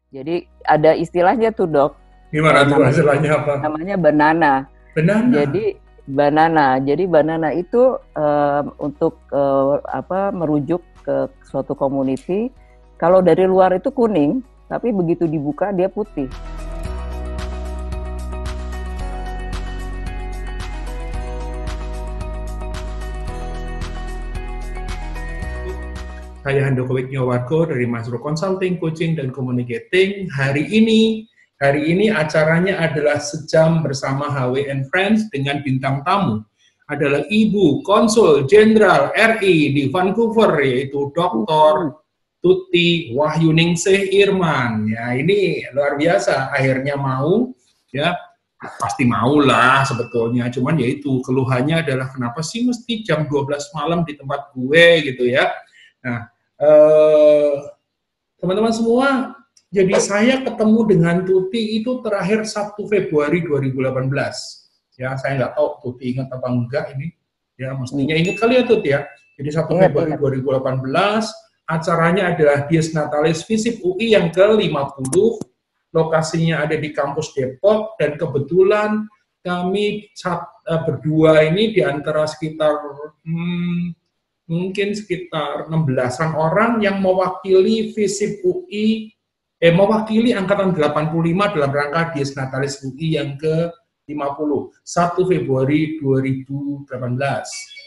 Jadi ada istilahnya tuh dok, Gimana tuh namanya hasilnya apa? namanya banana. Banana. Jadi banana itu untuk merujuk ke suatu community. Kalau dari luar itu kuning, tapi begitu dibuka dia putih. Saya Handoko Wignowarko dari Masro Consulting, Coaching, dan Communicating. Hari ini acaranya adalah sejam bersama HW and Friends dengan bintang tamu adalah Ibu Konsul Jenderal RI di Vancouver, yaitu Dr. Tuti Wahyuningsih Irman. Ya, ini luar biasa. Akhirnya mau, ya pasti mau lah sebetulnya. Cuman yaitu keluhannya adalah kenapa sih mesti jam 12 malam di tempat gue gitu ya. Nah, teman-teman semua, jadi saya ketemu dengan Tuti itu terakhir Sabtu Februari 2018. Ya, saya nggak tahu Tuti ingat apa enggak ini. Ya, mestinya ingat kali ya Tuti ya. Jadi 1 Februari Ingat-ingat. 2018, acaranya adalah Dies Natalis Visip UI yang ke-50. Lokasinya ada di kampus Depok dan kebetulan kami berdua ini di antara sekitar mungkin sekitar 16-an orang yang mewakili Visip UI, mewakili Angkatan 85 dalam rangka Dies Natalis UI yang ke-50, 1 Februari 2018.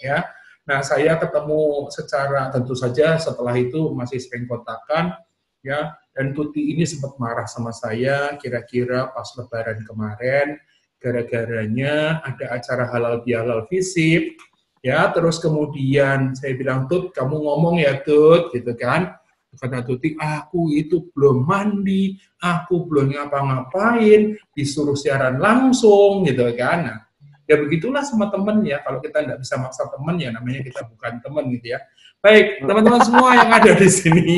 Ya. Nah, saya ketemu secara tentu saja setelah itu masih sering kontakan, ya, dan Tuti ini sempat marah sama saya kira-kira pas Lebaran kemarin, gara-garanya ada acara halal bihalal Visip, ya, terus kemudian saya bilang, Tut, kamu ngomong ya Tut, gitu kan. Kata Tuti, aku itu belum mandi, aku belum ngapa-ngapain, disuruh siaran langsung, gitu kan. Nah, ya begitulah sama temen ya, kalau kita nggak bisa maksa temen ya namanya kita bukan temen gitu ya. Baik, teman-teman semua yang ada di sini,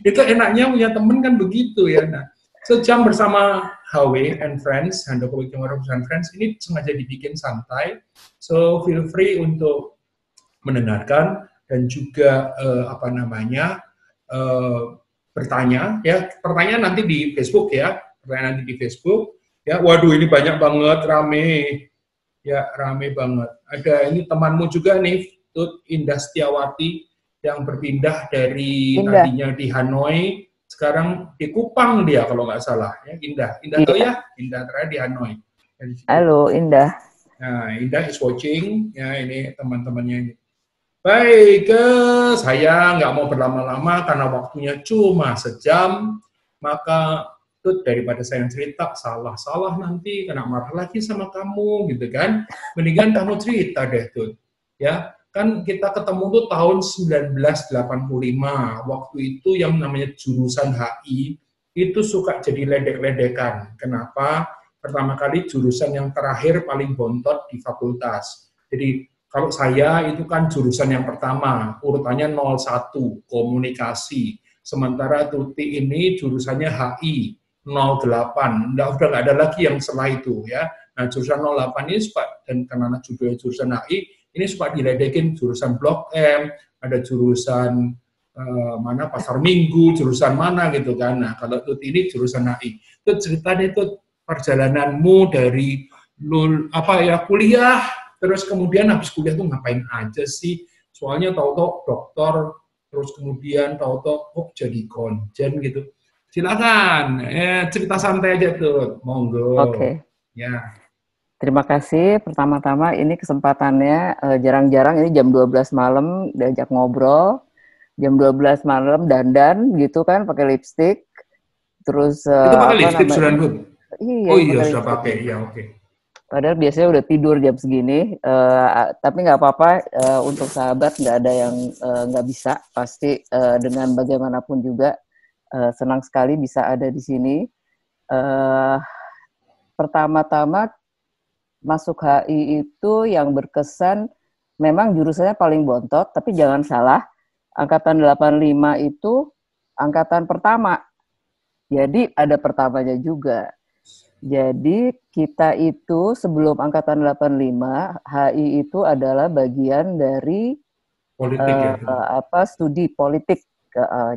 itu enaknya punya temen kan begitu ya. Nah, sejam bersama HW and Friends, Handoko Wignowarko and Friends, ini sengaja dibikin santai, so feel free untuk mendengarkan dan juga bertanya ya, pertanyaan nanti di Facebook ya, pertanyaan nanti di Facebook ya. Waduh, ini banyak banget, rame ya, rame banget. Ada ini temanmu juga nih, Tut Indah Setiawati, yang berpindah dari Indah. tadinya di Hanoi, sekarang di Kupang dia kalau nggak salah ya. Indah tahu Iya. ya, Indah terakhir di Hanoi. Dari situ. Halo, Indah. Nah, Indah is watching ya, ini teman-temannya ini. Baik, saya nggak mau berlama-lama karena waktunya cuma sejam, maka Tut, daripada saya yang cerita salah-salah nanti kena marah lagi sama kamu gitu kan, mendingan kamu cerita deh Tut, ya kan kita ketemu tuh tahun 1985, waktu itu yang namanya jurusan HI itu suka jadi ledek-ledekan. Kenapa? Pertama kali jurusan yang terakhir paling bontot di fakultas. Jadi kalau saya itu kan jurusan yang pertama, urutannya 01, komunikasi. Sementara Tuti ini jurusannya HI, 08. Udah nggak ada lagi yang setelah itu ya. Nah, jurusan 08 ini suka, dan karena judulnya jurusan HI, ini suka diledekin jurusan Blok M, ada jurusan mana Pasar Minggu, jurusan mana gitu kan. Nah, kalau Tuti ini jurusan HI. Itu ceritanya itu perjalananmu dari kuliah. Terus kemudian habis kuliah tuh ngapain aja sih? Soalnya tahu-tahu dokter, terus kemudian tahu-tahu kok jadi konjen gitu. Silakan, cerita santai aja tuh, monggo. Oke. Ya, Terima kasih. Pertama-tama ini kesempatannya jarang-jarang ini jam 12 malam diajak ngobrol. Jam 12 malam dandan gitu kan pakai lipstick. Terus itu pakai apa lipstick namanya? sudah Bud? Oh Iya, iya pakai sudah lipstick. pakai, ya oke. Padahal biasanya udah tidur jam segini, tapi nggak apa-apa, untuk sahabat nggak ada yang nggak bisa, pasti dengan bagaimanapun juga senang sekali bisa ada di sini. Uh, Pertama-tama masuk HI itu yang berkesan, memang jurusannya paling bontot, tapi jangan salah, angkatan 85 itu angkatan pertama, jadi ada pertamanya juga. Jadi kita itu sebelum angkatan 85, HI itu adalah bagian dari Politik ya. studi politik.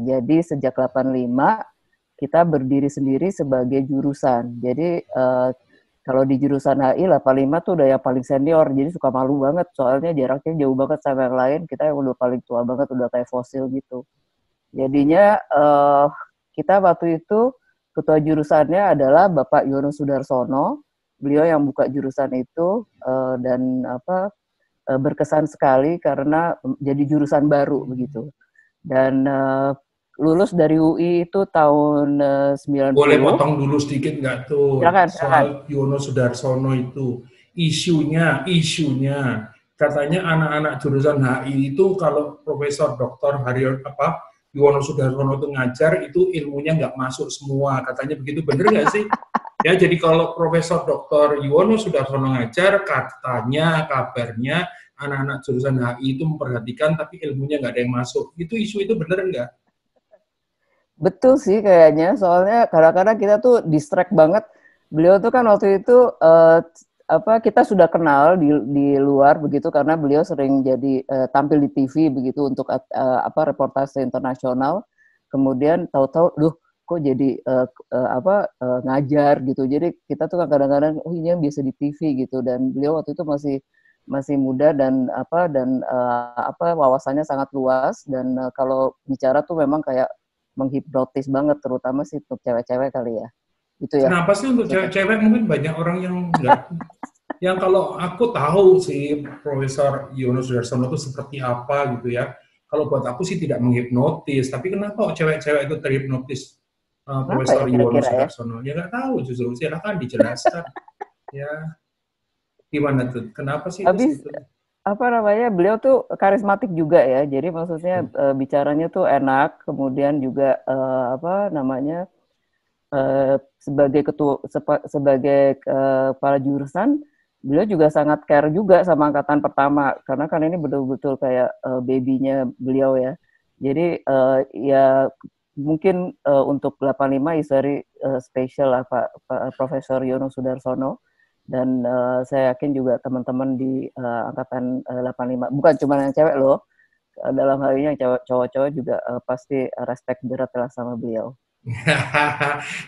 Jadi sejak 85 kita berdiri sendiri sebagai jurusan. Jadi kalau di jurusan HI 85 tuh udah yang paling senior, jadi suka malu banget soalnya jaraknya jauh banget sama yang lain. Kita yang udah paling tua banget, udah kayak fosil gitu. Jadinya kita waktu itu ketua jurusannya adalah Bapak Yono Sudarsono. Beliau yang buka jurusan itu dan berkesan sekali karena jadi jurusan baru begitu. Dan lulus dari UI itu tahun 90. Boleh potong dulu sedikit nggak tuh Silakan. soal Yono Sudarsono itu isunya katanya anak-anak jurusan HI itu kalau Profesor Dr. Yono Sudarsono itu ngajar itu ilmunya nggak masuk semua, katanya begitu, bener nggak sih? Ya, jadi kalau Profesor Dr. Yono Sudarsono ngajar, katanya kabarnya anak-anak jurusan HI itu memperhatikan tapi ilmunya nggak ada yang masuk. Itu isu itu bener nggak? Betul sih kayaknya, soalnya kadang-kadang kita tuh distract banget. Beliau tuh kan waktu itu kita sudah kenal di luar begitu karena beliau sering jadi tampil di TV begitu untuk reportase internasional. Kemudian tahu-tahu, kok jadi ngajar gitu. Jadi kita tuh kadang-kadang ini yang biasa di TV gitu. Dan beliau waktu itu masih muda dan wawasannya sangat luas dan kalau bicara tuh memang kayak menghipnotis banget, terutama sih untuk cewek-cewek kali ya. Itu ya. Kenapa sih untuk cewek-cewek mungkin banyak orang yang enggak, yang kalau aku tahu sih Profesor Yono Sudarsono itu seperti apa gitu ya. Kalau buat aku sih tidak menghipnotis, tapi kenapa cewek-cewek itu terhipnotis Profesor Yono Sudarsono? Ya nggak tahu, justru silakan dijelaskan. Ya, gimana tuh? Kenapa sih? Habis beliau tuh karismatik juga ya. Jadi maksudnya bicaranya tuh enak, kemudian juga sebagai kepala jurusan, beliau juga sangat care juga sama angkatan pertama karena kan ini betul-betul kayak baby-nya beliau ya. Jadi ya mungkin untuk 85 is very special lah Pak Profesor Yono Sudarsono. Dan saya yakin juga teman-teman di angkatan 85, bukan cuma yang cewek loh, dalam hal ini yang cowok-cowok juga pasti respect berat lah sama beliau.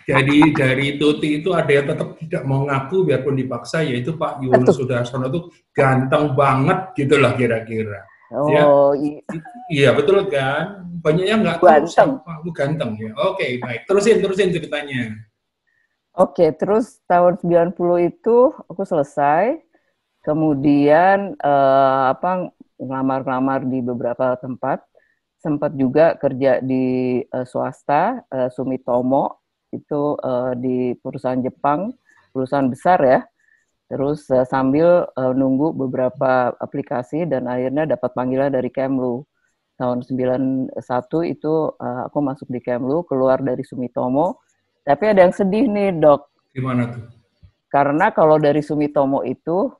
Jadi dari Tuti itu ada yang tetap tidak mau ngaku biarpun dipaksa, yaitu Pak Yono Sudarsono itu ganteng banget gitu lah kira-kira. Oh ya? Iya betul kan? Banyak yang nggak tahu siapa ganteng ya. Oke, baik. Terusin ceritanya. Oke, terus tahun 90 itu aku selesai, kemudian ngelamar-ngelamar di beberapa tempat, sempat juga kerja di swasta, Sumitomo, itu di perusahaan Jepang, perusahaan besar ya, terus sambil nunggu beberapa aplikasi dan akhirnya dapat panggilan dari Kemlu. Tahun 91 itu aku masuk di Kemlu, keluar dari Sumitomo. Tapi ada yang sedih nih, Dok. Gimana tuh? Karena kalau dari Sumitomo itu,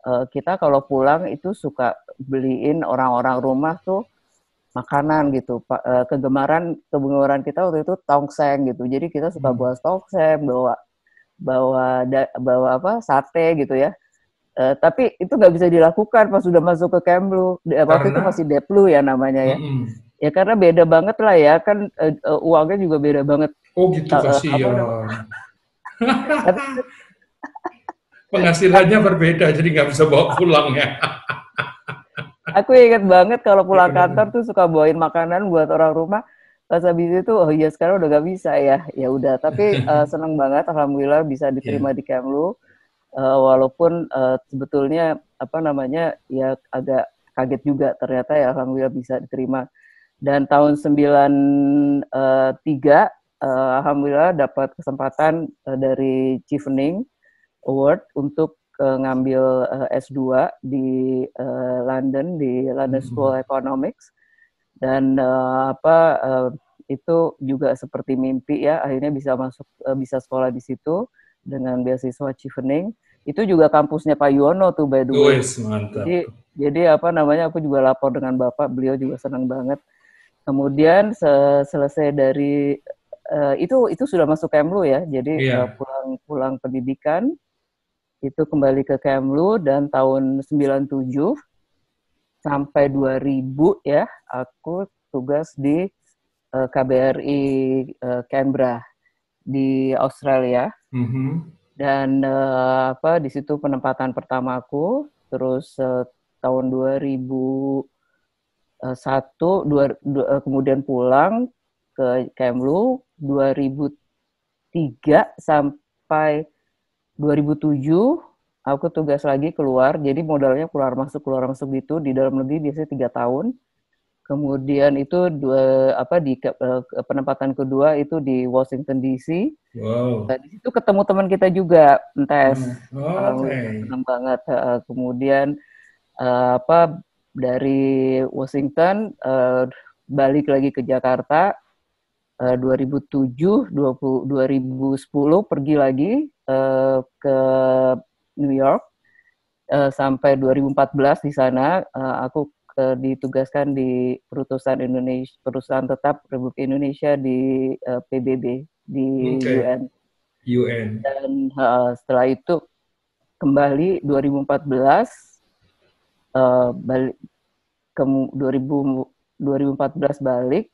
kita kalau pulang itu suka beliin orang-orang rumah tuh makanan gitu. Kegemaran kita waktu itu tongseng gitu. Jadi kita suka bawa tongseng, bawa sate gitu ya. Tapi itu nggak bisa dilakukan pas sudah masuk ke Kemlu. Waktu itu masih Deplu ya namanya ya. Ya karena beda banget lah ya, kan uangnya juga beda banget. Oh gitu, kasihan. Penghasilannya berbeda, jadi nggak bisa bawa pulang ya. Aku ingat banget kalau pulang kantor tuh suka bawain makanan buat orang rumah. Pas habis itu, oh iya sekarang udah nggak bisa ya. Ya udah, tapi seneng banget, alhamdulillah bisa diterima di Kemlu. Walaupun sebetulnya ya agak kaget juga ternyata ya alhamdulillah bisa diterima. Dan tahun 93 alhamdulillah dapat kesempatan dari Chevening Award untuk ngambil S2 di London, di London School of Economics. Dan itu juga seperti mimpi ya, akhirnya bisa sekolah di situ dengan beasiswa Chevening. Itu juga kampusnya Pak Yono tuh by the way. Jadi aku juga lapor dengan Bapak, beliau juga senang banget. Kemudian selesai dari itu sudah masuk Kemlu ya, jadi pulang pendidikan itu kembali ke Kemlu dan tahun 97 sampai 2000 ya aku tugas di KBRI Canberra di Australia. Dan di situ penempatan pertamaku. Terus tahun 2001 kemudian pulang ke Kemlu 2003 sampai 2007 aku tugas lagi keluar, jadi modalnya keluar masuk gitu. Di dalam negeri biasanya 3 tahun. Kemudian itu penempatan kedua itu di Washington DC. Wow. Di situ ketemu teman kita juga, Entes. Okay. Senang banget. Kemudian dari Washington balik lagi ke Jakarta 2007, 2010 pergi lagi ke New York sampai 2014 di sana. Aku ditugaskan di perusahaan tetap Republik Indonesia di PBB di UN. Dan setelah itu kembali 2014 balik ke 2014 balik,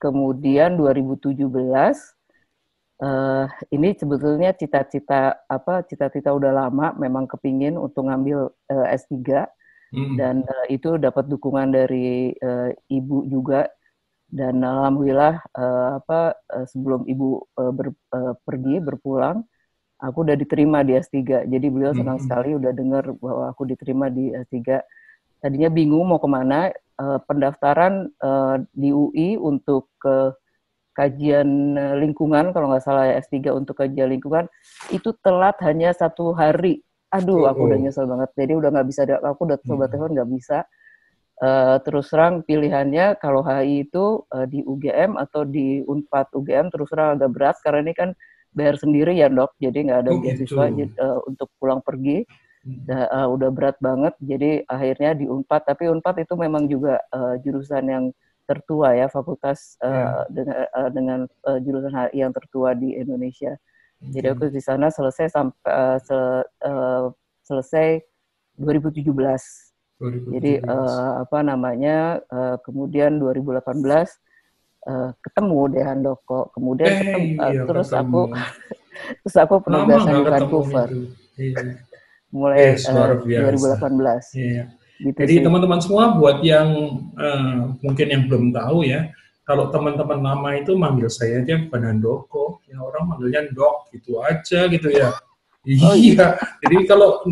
kemudian 2017 ini sebetulnya cita-cita udah lama, memang kepingin untuk ngambil S3 dan itu dapat dukungan dari ibu juga. Dan alhamdulillah sebelum ibu pergi berpulang, aku udah diterima di S3. Jadi beliau senang sekali udah dengar bahwa aku diterima di S3. Tadinya bingung mau kemana, pendaftaran di UI untuk kajian lingkungan, kalau nggak salah ya, S3 untuk kajian lingkungan, itu telat hanya 1 hari. Aduh, aku udah nyesel banget. Jadi udah nggak bisa, aku udah coba telepon nggak bisa. Terus terang pilihannya kalau HI itu di UGM atau di Unpad. UGM terus terang agak berat karena ini kan bayar sendiri ya, Dok, jadi nggak ada beasiswa untuk pulang pergi. Udah berat banget, jadi akhirnya di Unpad. Tapi Unpad itu memang juga jurusan yang tertua ya, fakultas dengan jurusan HI yang tertua di Indonesia. Jadi aku di sana selesai sampai selesai 2017. Jadi kemudian 2018 ketemu deh Handoko. Kemudian terus aku penugasan di Vancouver. Mulai 2018. Gitu. Jadi teman-teman semua, buat yang mungkin yang belum tahu ya, kalau teman-teman lama itu manggil saya aja bukan Handoko, ya orang manggilnya Dok gitu aja gitu ya. Iya. Jadi kalau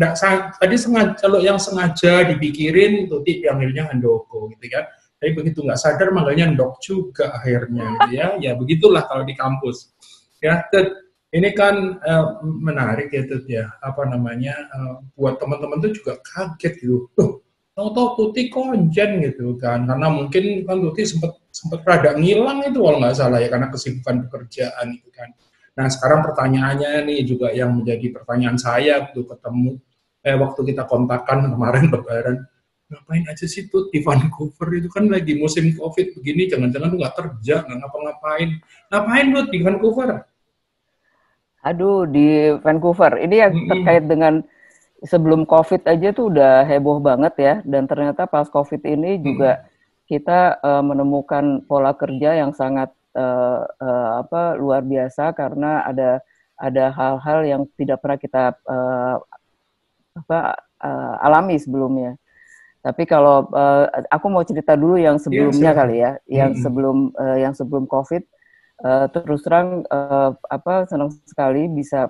kalau yang sengaja dipikirin Tuti panggilnya Handoko gitu kan. Tapi begitu nggak sadar manggilnya Dok juga akhirnya gitu ya. Ya begitulah kalau di kampus. Ya, ini kan menarik ya Tut ya. Buat teman-teman tuh juga kaget gitu. Tahu-tahu Tuti konjen gitu kan, karena mungkin kan Tuti sempat rada ngilang itu kalau nggak salah ya, karena kesibukan pekerjaan itu kan. Nah sekarang pertanyaannya nih juga yang menjadi pertanyaan saya waktu ketemu, waktu kita kontakkan kemarin lebaran, ngapain aja sih Tut di Vancouver, itu kan lagi musim COVID begini, jangan-jangan lu nggak kerja, nggak ngapa-ngapain. Ngapain Tut di Vancouver? Aduh, di Vancouver, ini yang terkait dengan sebelum COVID aja tuh udah heboh banget ya, dan ternyata pas COVID ini juga kita menemukan pola kerja yang sangat luar biasa, karena ada hal-hal yang tidak pernah kita alami sebelumnya. Tapi kalau aku mau cerita dulu yang sebelumnya kali ya, yang sebelum COVID. Terus terang senang sekali bisa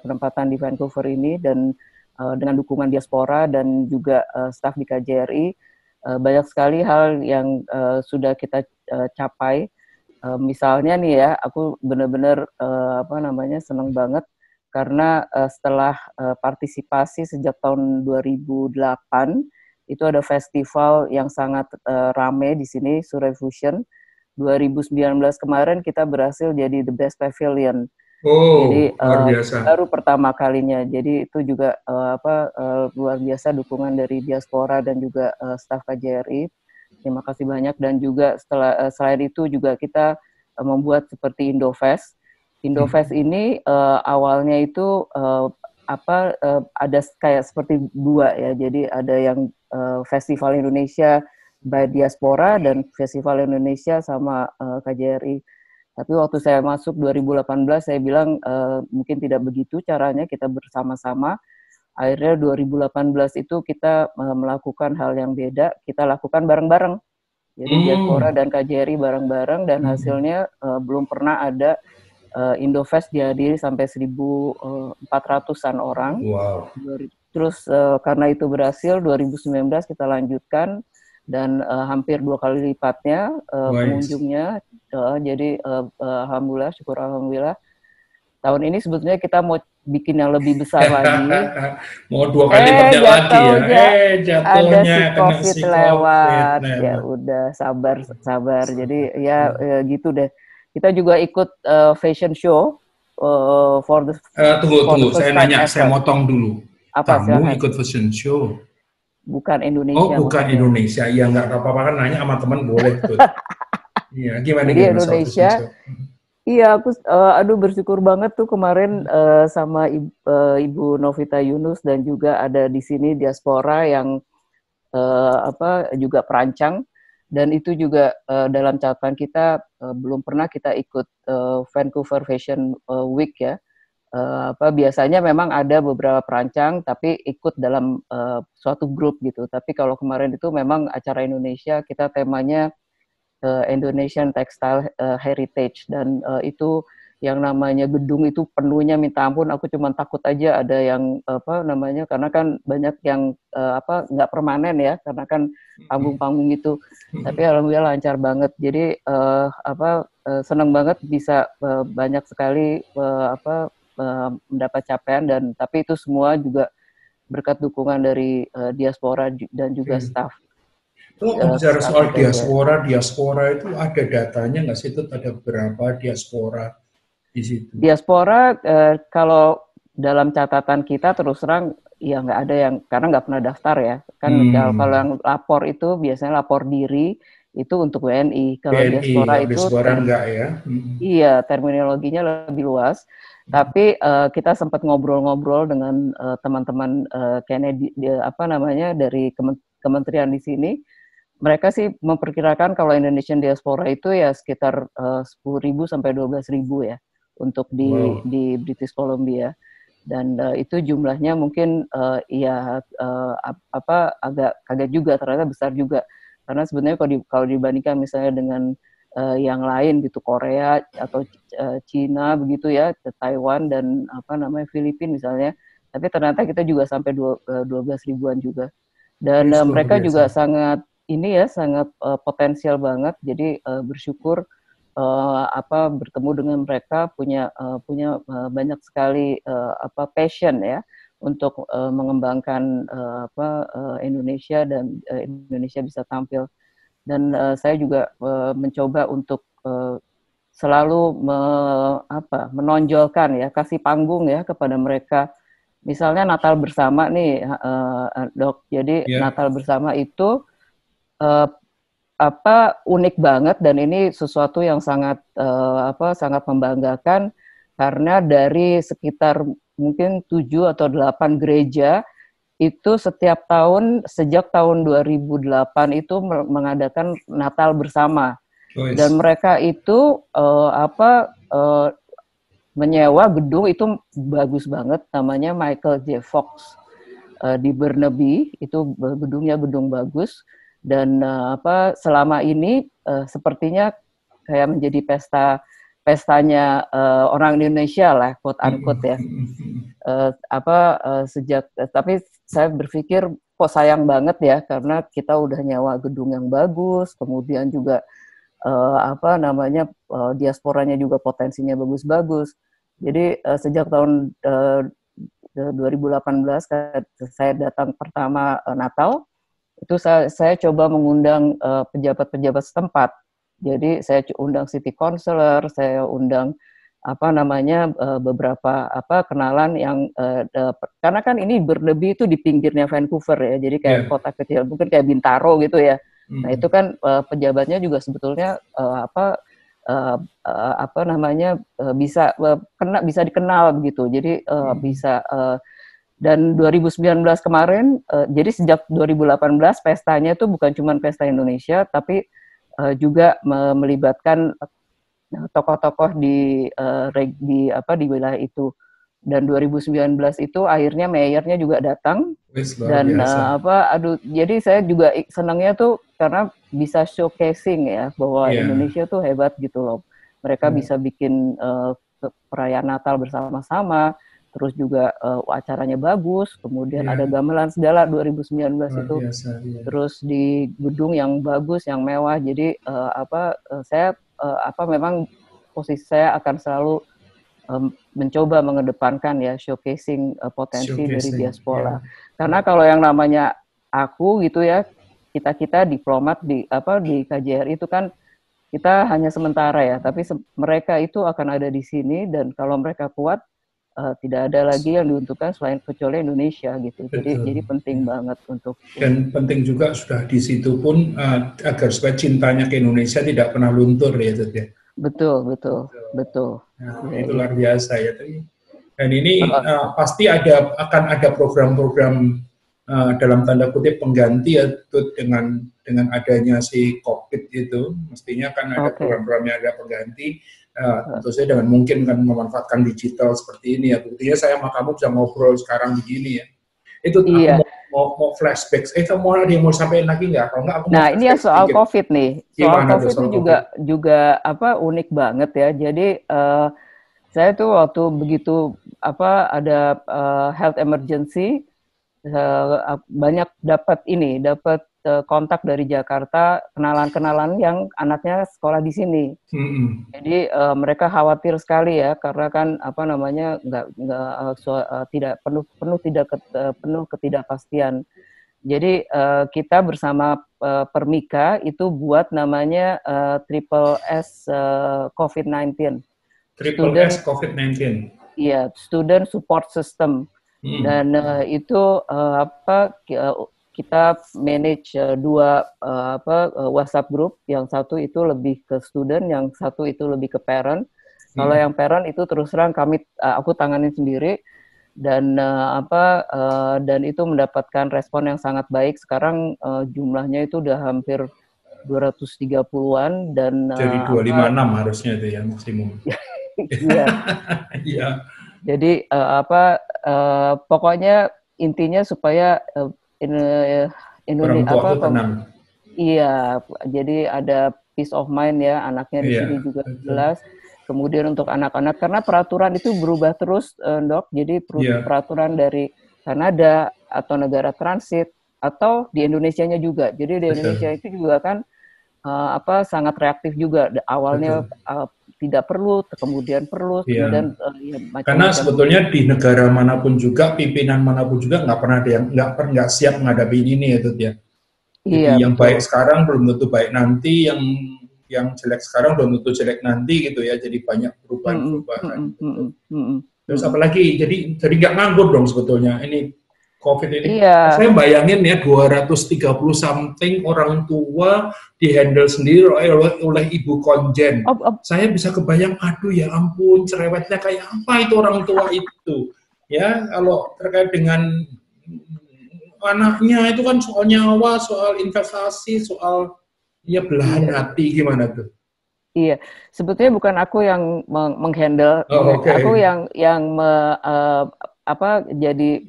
penempatan di Vancouver ini, dan dengan dukungan diaspora dan juga staf di KJRI, banyak sekali hal yang sudah kita capai. Misalnya nih ya, aku benar-benar senang banget karena setelah partisipasi sejak tahun 2008, itu ada festival yang sangat rame di sini, Surrey Fusion. 2019 kemarin kita berhasil jadi the best pavilion. Jadi luar biasa. Baru pertama kalinya. Jadi itu juga luar biasa dukungan dari diaspora dan juga staf KJRI. Terima kasih banyak. Dan juga selain itu juga kita membuat seperti Indofest. Indofest ini awalnya itu ada kayak seperti 2 ya. Jadi ada yang Festival Indonesia by Diaspora dan Festival Indonesia sama KJRI. Tapi waktu saya masuk 2018 saya bilang mungkin tidak begitu caranya kita bersama-sama. Akhirnya 2018 itu kita melakukan hal yang beda, kita lakukan bareng-bareng. Jadi Diaspora dan KJRI bareng-bareng dan hasilnya belum pernah ada Indofest dihadiri sampai 1.400-an orang. Wow. Terus karena itu berhasil, 2019 kita lanjutkan dan hampir 2 kali lipatnya pengunjungnya. Jadi alhamdulillah, syukur alhamdulillah. Tahun ini sebetulnya kita mau bikin yang lebih besar lagi. Mau 2 kali lipatnya lagi ya. Ada si COVID lewat. Ya udah sabar. Jadi ya gitu deh. Kita juga ikut fashion show for the tunggu, saya nanya, saya motong dulu. Apa, kamu silahkan. Ikut fashion show? Bukan Indonesia. Oh, bukan Indonesia. Ya nggak apa-apa kan, nanya sama teman boleh tuh. Iya, gimana? Jadi Indonesia. Iya, aku bersyukur banget tuh kemarin sama Ibu Novita Yunus dan juga ada di sini Diaspora yang juga perancang, dan itu juga dalam catatan kita belum pernah kita ikut Vancouver Fashion Week ya. Biasanya memang ada beberapa perancang tapi ikut dalam suatu grup gitu. Tapi kalau kemarin itu memang acara Indonesia, kita temanya Indonesian Textile Heritage, dan itu yang namanya gedung itu penuhnya minta ampun. Aku cuma takut aja ada yang karena kan banyak yang nggak permanen ya, karena kan panggung-panggung itu. Tapi alhamdulillah lancar banget. Jadi senang banget bisa banyak sekali mendapat capaian, dan tapi itu semua juga berkat dukungan dari Diaspora dan juga staff. Kalau bicara soal diaspora itu ada datanya nggak sih? Itu ada berapa diaspora di situ? Diaspora kalau dalam catatan kita terus terang ya nggak ada yang, karena nggak pernah daftar ya. Kan kalau yang lapor itu biasanya lapor diri itu untuk WNI. Kalau diaspora itu enggak ya? Iya, terminologinya lebih luas. Tapi kita sempat ngobrol-ngobrol dengan teman-teman Kennedy dari kementerian di sini. Mereka sih memperkirakan kalau Indonesian Diaspora itu ya sekitar 10.000 sampai 12.000 ya untuk di British Columbia, dan itu jumlahnya mungkin agak kaget juga, ternyata besar juga, karena sebenarnya kalau dibandingkan misalnya dengan yang lain gitu, Korea atau Cina begitu ya, Taiwan dan Filipina misalnya, tapi ternyata kita juga sampai 12.000-an juga, dan mereka juga sangat potensial banget. Jadi bersyukur bertemu dengan mereka, punya banyak sekali passion ya untuk mengembangkan Indonesia, dan Indonesia bisa tampil. Dan saya juga mencoba untuk selalu menonjolkan ya, kasih panggung ya kepada mereka. Misalnya Natal bersama nih, Dok. Jadi Natal bersama itu unik banget, dan ini sesuatu yang sangat membanggakan, karena dari sekitar mungkin 7 atau 8 gereja itu setiap tahun sejak tahun 2008 itu mengadakan Natal bersama. Dan mereka itu menyewa gedung itu bagus banget, namanya Michael J. Fox di Burnaby. Itu gedungnya gedung bagus. Dan selama ini sepertinya kayak menjadi pestanya orang Indonesia lah, quote unquote ya. Tapi saya berpikir kok sayang banget ya, karena kita udah nyewa gedung yang bagus, kemudian juga diasporanya juga potensinya bagus-bagus. Jadi sejak tahun 2018 saya datang pertama Natal, itu saya coba mengundang pejabat-pejabat setempat. Jadi saya undang city councilor, saya undang beberapa kenalan yang karena kan ini Burnaby itu di pinggirnya Vancouver ya, jadi kayak kota kecil, mungkin kayak Bintaro gitu ya. Nah itu kan pejabatnya juga sebetulnya bisa dikenal begitu, jadi bisa Dan 2019 kemarin, jadi sejak 2018 pestanya itu bukan cuma pesta Indonesia, tapi juga melibatkan tokoh-tokoh di wilayah itu. Dan 2019 itu akhirnya mayornya juga datang. Luar Dan biasa. jadi saya juga senangnya tuh karena bisa showcasing ya bahwa Iya. Indonesia tuh hebat gitu loh. Mereka bisa bikin perayaan Natal bersama-sama, terus juga acaranya bagus, kemudian ada Iya. gamelan segala 2019 Luar itu, biasa. Iya. terus di gedung yang bagus, yang mewah. Jadi saya memang posisi saya akan selalu mencoba mengedepankan ya showcasing potensi dari Showcasing. diaspora. Iya. Karena kalau yang namanya aku gitu ya, kita diplomat di KJRI itu kan kita hanya sementara ya, tapi mereka itu akan ada di sini, dan kalau mereka kuat tidak ada lagi yang diuntukkan selain kecuali Indonesia gitu. Betul. Jadi penting banget untuk Dan penting juga sudah di situ pun agar supaya cintanya ke Indonesia tidak pernah luntur ya, Tut, ya. betul. Nah, Ya, itu ya. luar biasa ya. Dan ini pasti akan ada program-program dalam tanda kutip pengganti ya, Tut, dengan adanya si COVID itu, mestinya kan ada program-program yang ada pengganti. Tentu saja dengan mungkin kan memanfaatkan digital seperti ini ya. Buktinya saya sama kamu bisa ngobrol sekarang begini ya. Itu aku mau flashback. Kamu mau ada yang mau sampaikan lagi nggak? Kalau nggak, aku mau Nah, ini yang soal sedikit. COVID nih. Soal Gimana tuh COVID soal itu COVID? juga unik banget ya. Jadi saya tuh waktu begitu ada health emergency, banyak dapat kontak dari Jakarta, kenalan-kenalan yang anaknya sekolah di sini. Jadi mereka khawatir sekali ya, karena kan tidak penuh ketidakpastian. Jadi kita bersama Permika itu buat namanya Triple S COVID-19. Triple S COVID-19. Iya, Student Support System. Dan itu kita manage dua WhatsApp group. Yang satu itu lebih ke student, yang satu itu lebih ke parent. Kalau yang parent itu terus terang aku tanganin sendiri. Dan dan itu mendapatkan respon yang sangat baik. Sekarang jumlahnya itu udah hampir 230-an dan jadi 256 harusnya itu ya maksimum. Iya. Iya. Jadi pokoknya intinya supaya Indonesia tenang. Iya, jadi ada peace of mind ya, anaknya di sini juga jelas. Kemudian untuk anak-anak, karena peraturan itu berubah terus, Dok. Jadi peraturan dari Kanada atau negara transit atau di Indonesianya juga. Jadi di Indonesia itu juga kan sangat reaktif juga. Awalnya tidak perlu, kemudian perlu, kemudian karena sebetulnya di negara manapun juga, pimpinan manapun juga nggak pernah ada yang nggak siap menghadapi ini ya, Tut, ya. Jadi yang baik sekarang belum tentu baik nanti, yang jelek sekarang belum tentu jelek nanti gitu ya. Jadi banyak perubahan. Terus apalagi jadi nggak nganggur dong sebetulnya ini COVID ini. Saya bayangin ya 230 something orang tua dihandle sendiri oleh ibu konjen. Saya bisa kebayang, aduh ya ampun, cerewetnya kayak apa itu orang tua itu. Ya, kalau terkait dengan anaknya itu kan soal nyawa, soal investasi, soal ya belahan hati, gimana tuh? Iya, sebetulnya bukan aku yang menghandle, aku yang jadi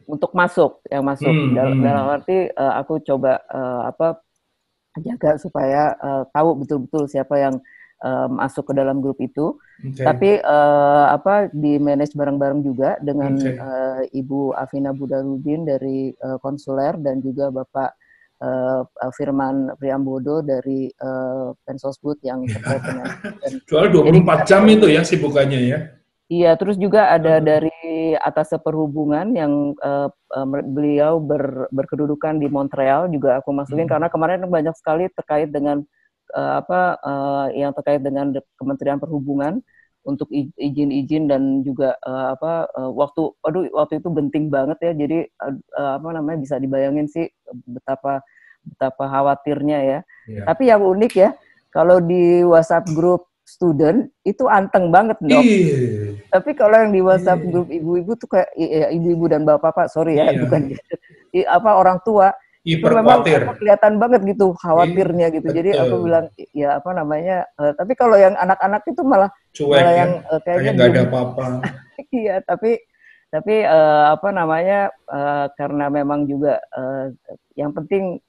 untuk masuk dalam arti aku coba jaga supaya tahu betul-betul siapa yang masuk ke dalam grup itu. Tapi di manage bareng-bareng juga dengan Ibu Afina Budarudin dari konsuler dan juga Bapak Firman Priambodo dari Pensosbud yang terkait dengan soal 24 jam itu ya sibukannya ya. Iya, terus juga ada dari atas perhubungan yang beliau berkedudukan di Montreal juga aku masukin karena kemarin banyak sekali terkait dengan yang terkait dengan Kementerian Perhubungan untuk izin-izin dan juga waktu itu genting banget ya. Jadi bisa dibayangin sih betapa khawatirnya ya. Tapi yang unik ya, kalau di WhatsApp grup student itu anteng banget, Dok. Iya. Tapi kalau yang di WhatsApp Iya. grup ibu-ibu tuh kayak ibu-ibu dan bapak-bapak, sorry ya, Iya. bukan orang tua itu Hiper memang khawatir. kelihatan banget gitu Iya, khawatirnya gitu. Jadi aku betul. bilang ya apa namanya, tapi kalau yang anak-anak itu malah Cuek ya, yang kayaknya kayak nggak ada belum apa-apa. iya, tapi apa namanya, karena memang juga yang penting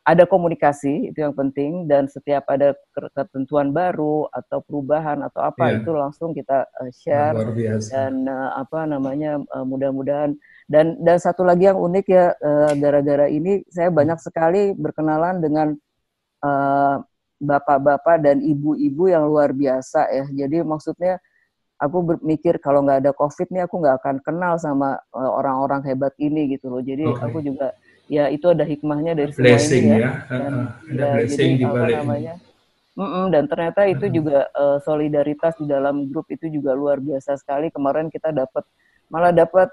ada komunikasi itu yang penting, dan setiap ada ketentuan baru atau perubahan atau apa Iya, itu langsung kita wah, share, luar biasa. dan apa namanya, mudah-mudahan. Dan satu lagi yang unik ya, gara-gara ini saya banyak sekali berkenalan dengan bapak-bapak dan ibu-ibu yang luar biasa ya. Jadi maksudnya aku berpikir kalau nggak ada COVID nih aku nggak akan kenal sama orang-orang hebat ini gitu loh. Jadi aku Oke. juga ya itu ada hikmahnya dari semua Blessing ini ya. ya, Dan ada ya blessing jadi di apa balik ini. namanya, dan ternyata itu juga solidaritas di dalam grup itu juga luar biasa sekali. Kemarin kita malah dapat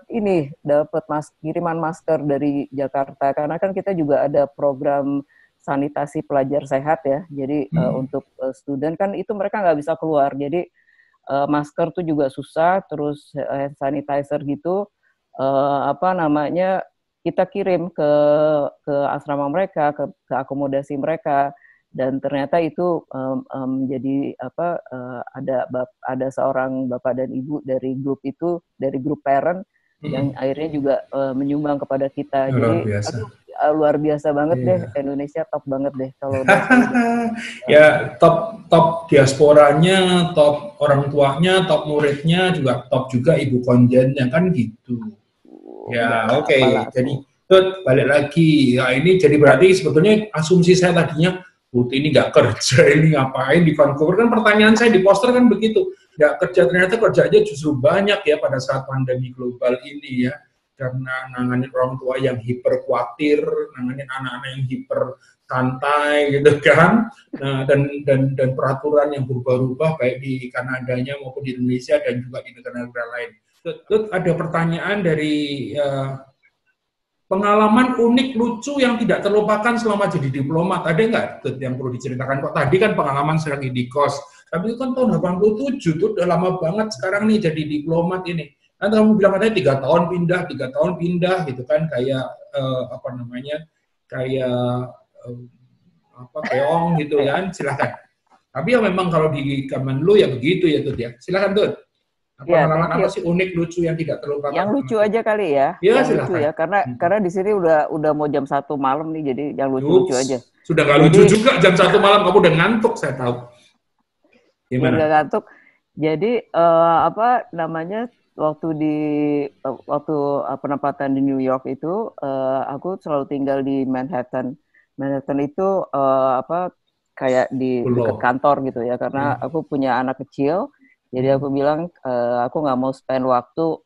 kiriman masker dari Jakarta, karena kan kita juga ada program sanitasi pelajar sehat ya. Jadi untuk student kan itu mereka nggak bisa keluar. Jadi masker tuh juga susah, terus hand sanitizer gitu, apa namanya, kita kirim ke asrama mereka, ke akomodasi mereka, dan ternyata itu jadi apa, ada seorang bapak dan ibu dari grup itu, dari grup parent yang akhirnya juga menyumbang kepada kita. Luar Jadi biasa. aduh, luar biasa banget deh, Iya. Indonesia top banget deh kalau udah solidaritas. Ya, top diasporanya, top orang tuanya, top muridnya juga top juga ibu konjennya kan gitu. Nggak Ya, apalah oke. aku. Jadi balik lagi. Ya, ini jadi berarti sebetulnya asumsi saya tadinya, Putih ini nggak kerja, ini ngapain di Vancouver? Kan pertanyaan saya di poster kan begitu. Nggak kerja, ternyata kerjanya justru banyak ya pada saat pandemi global ini ya. Karena nanganin orang tua yang hiper khawatir, nanganin anak-anak yang hiper santai gitu kan. Nah, dan peraturan yang berubah-ubah baik di Kanadanya maupun di Indonesia dan juga di negara-negara lain. Terus ada pertanyaan dari pengalaman unik lucu yang tidak terlupakan selama jadi diplomat. Ada nggak yang perlu diceritakan? Kok tadi kan pengalaman sering di kos, tapi itu kan tahun 87 tuh udah lama banget sekarang nih jadi diplomat ini. Kan kamu bilang katanya 3 tahun pindah gitu kan, kayak apa namanya, kayak apa keong gitu kan. Silakan. Tapi ya memang kalau di Kemenlu ya begitu ya Tut ya. Silakan Tut. Ya, Pengalaman thank apa you. sih unik lucu yang tidak terlupakan? Yang lucu aja kali ya, Ya, yang lucu silakan. ya, karena di sini udah mau jam 1 malam nih, jadi yang lucu-lucu aja. Ups, sudah nggak lucu Jadi juga jam 1 malam, kamu udah ngantuk, saya tahu. udah Gimana? ngantuk. Jadi apa namanya, waktu penempatan di New York itu, aku selalu tinggal di Manhattan. Manhattan itu apa kayak di dekat Pulau. kantor gitu ya, karena Ya. aku punya anak kecil. Jadi aku bilang aku nggak mau spend waktu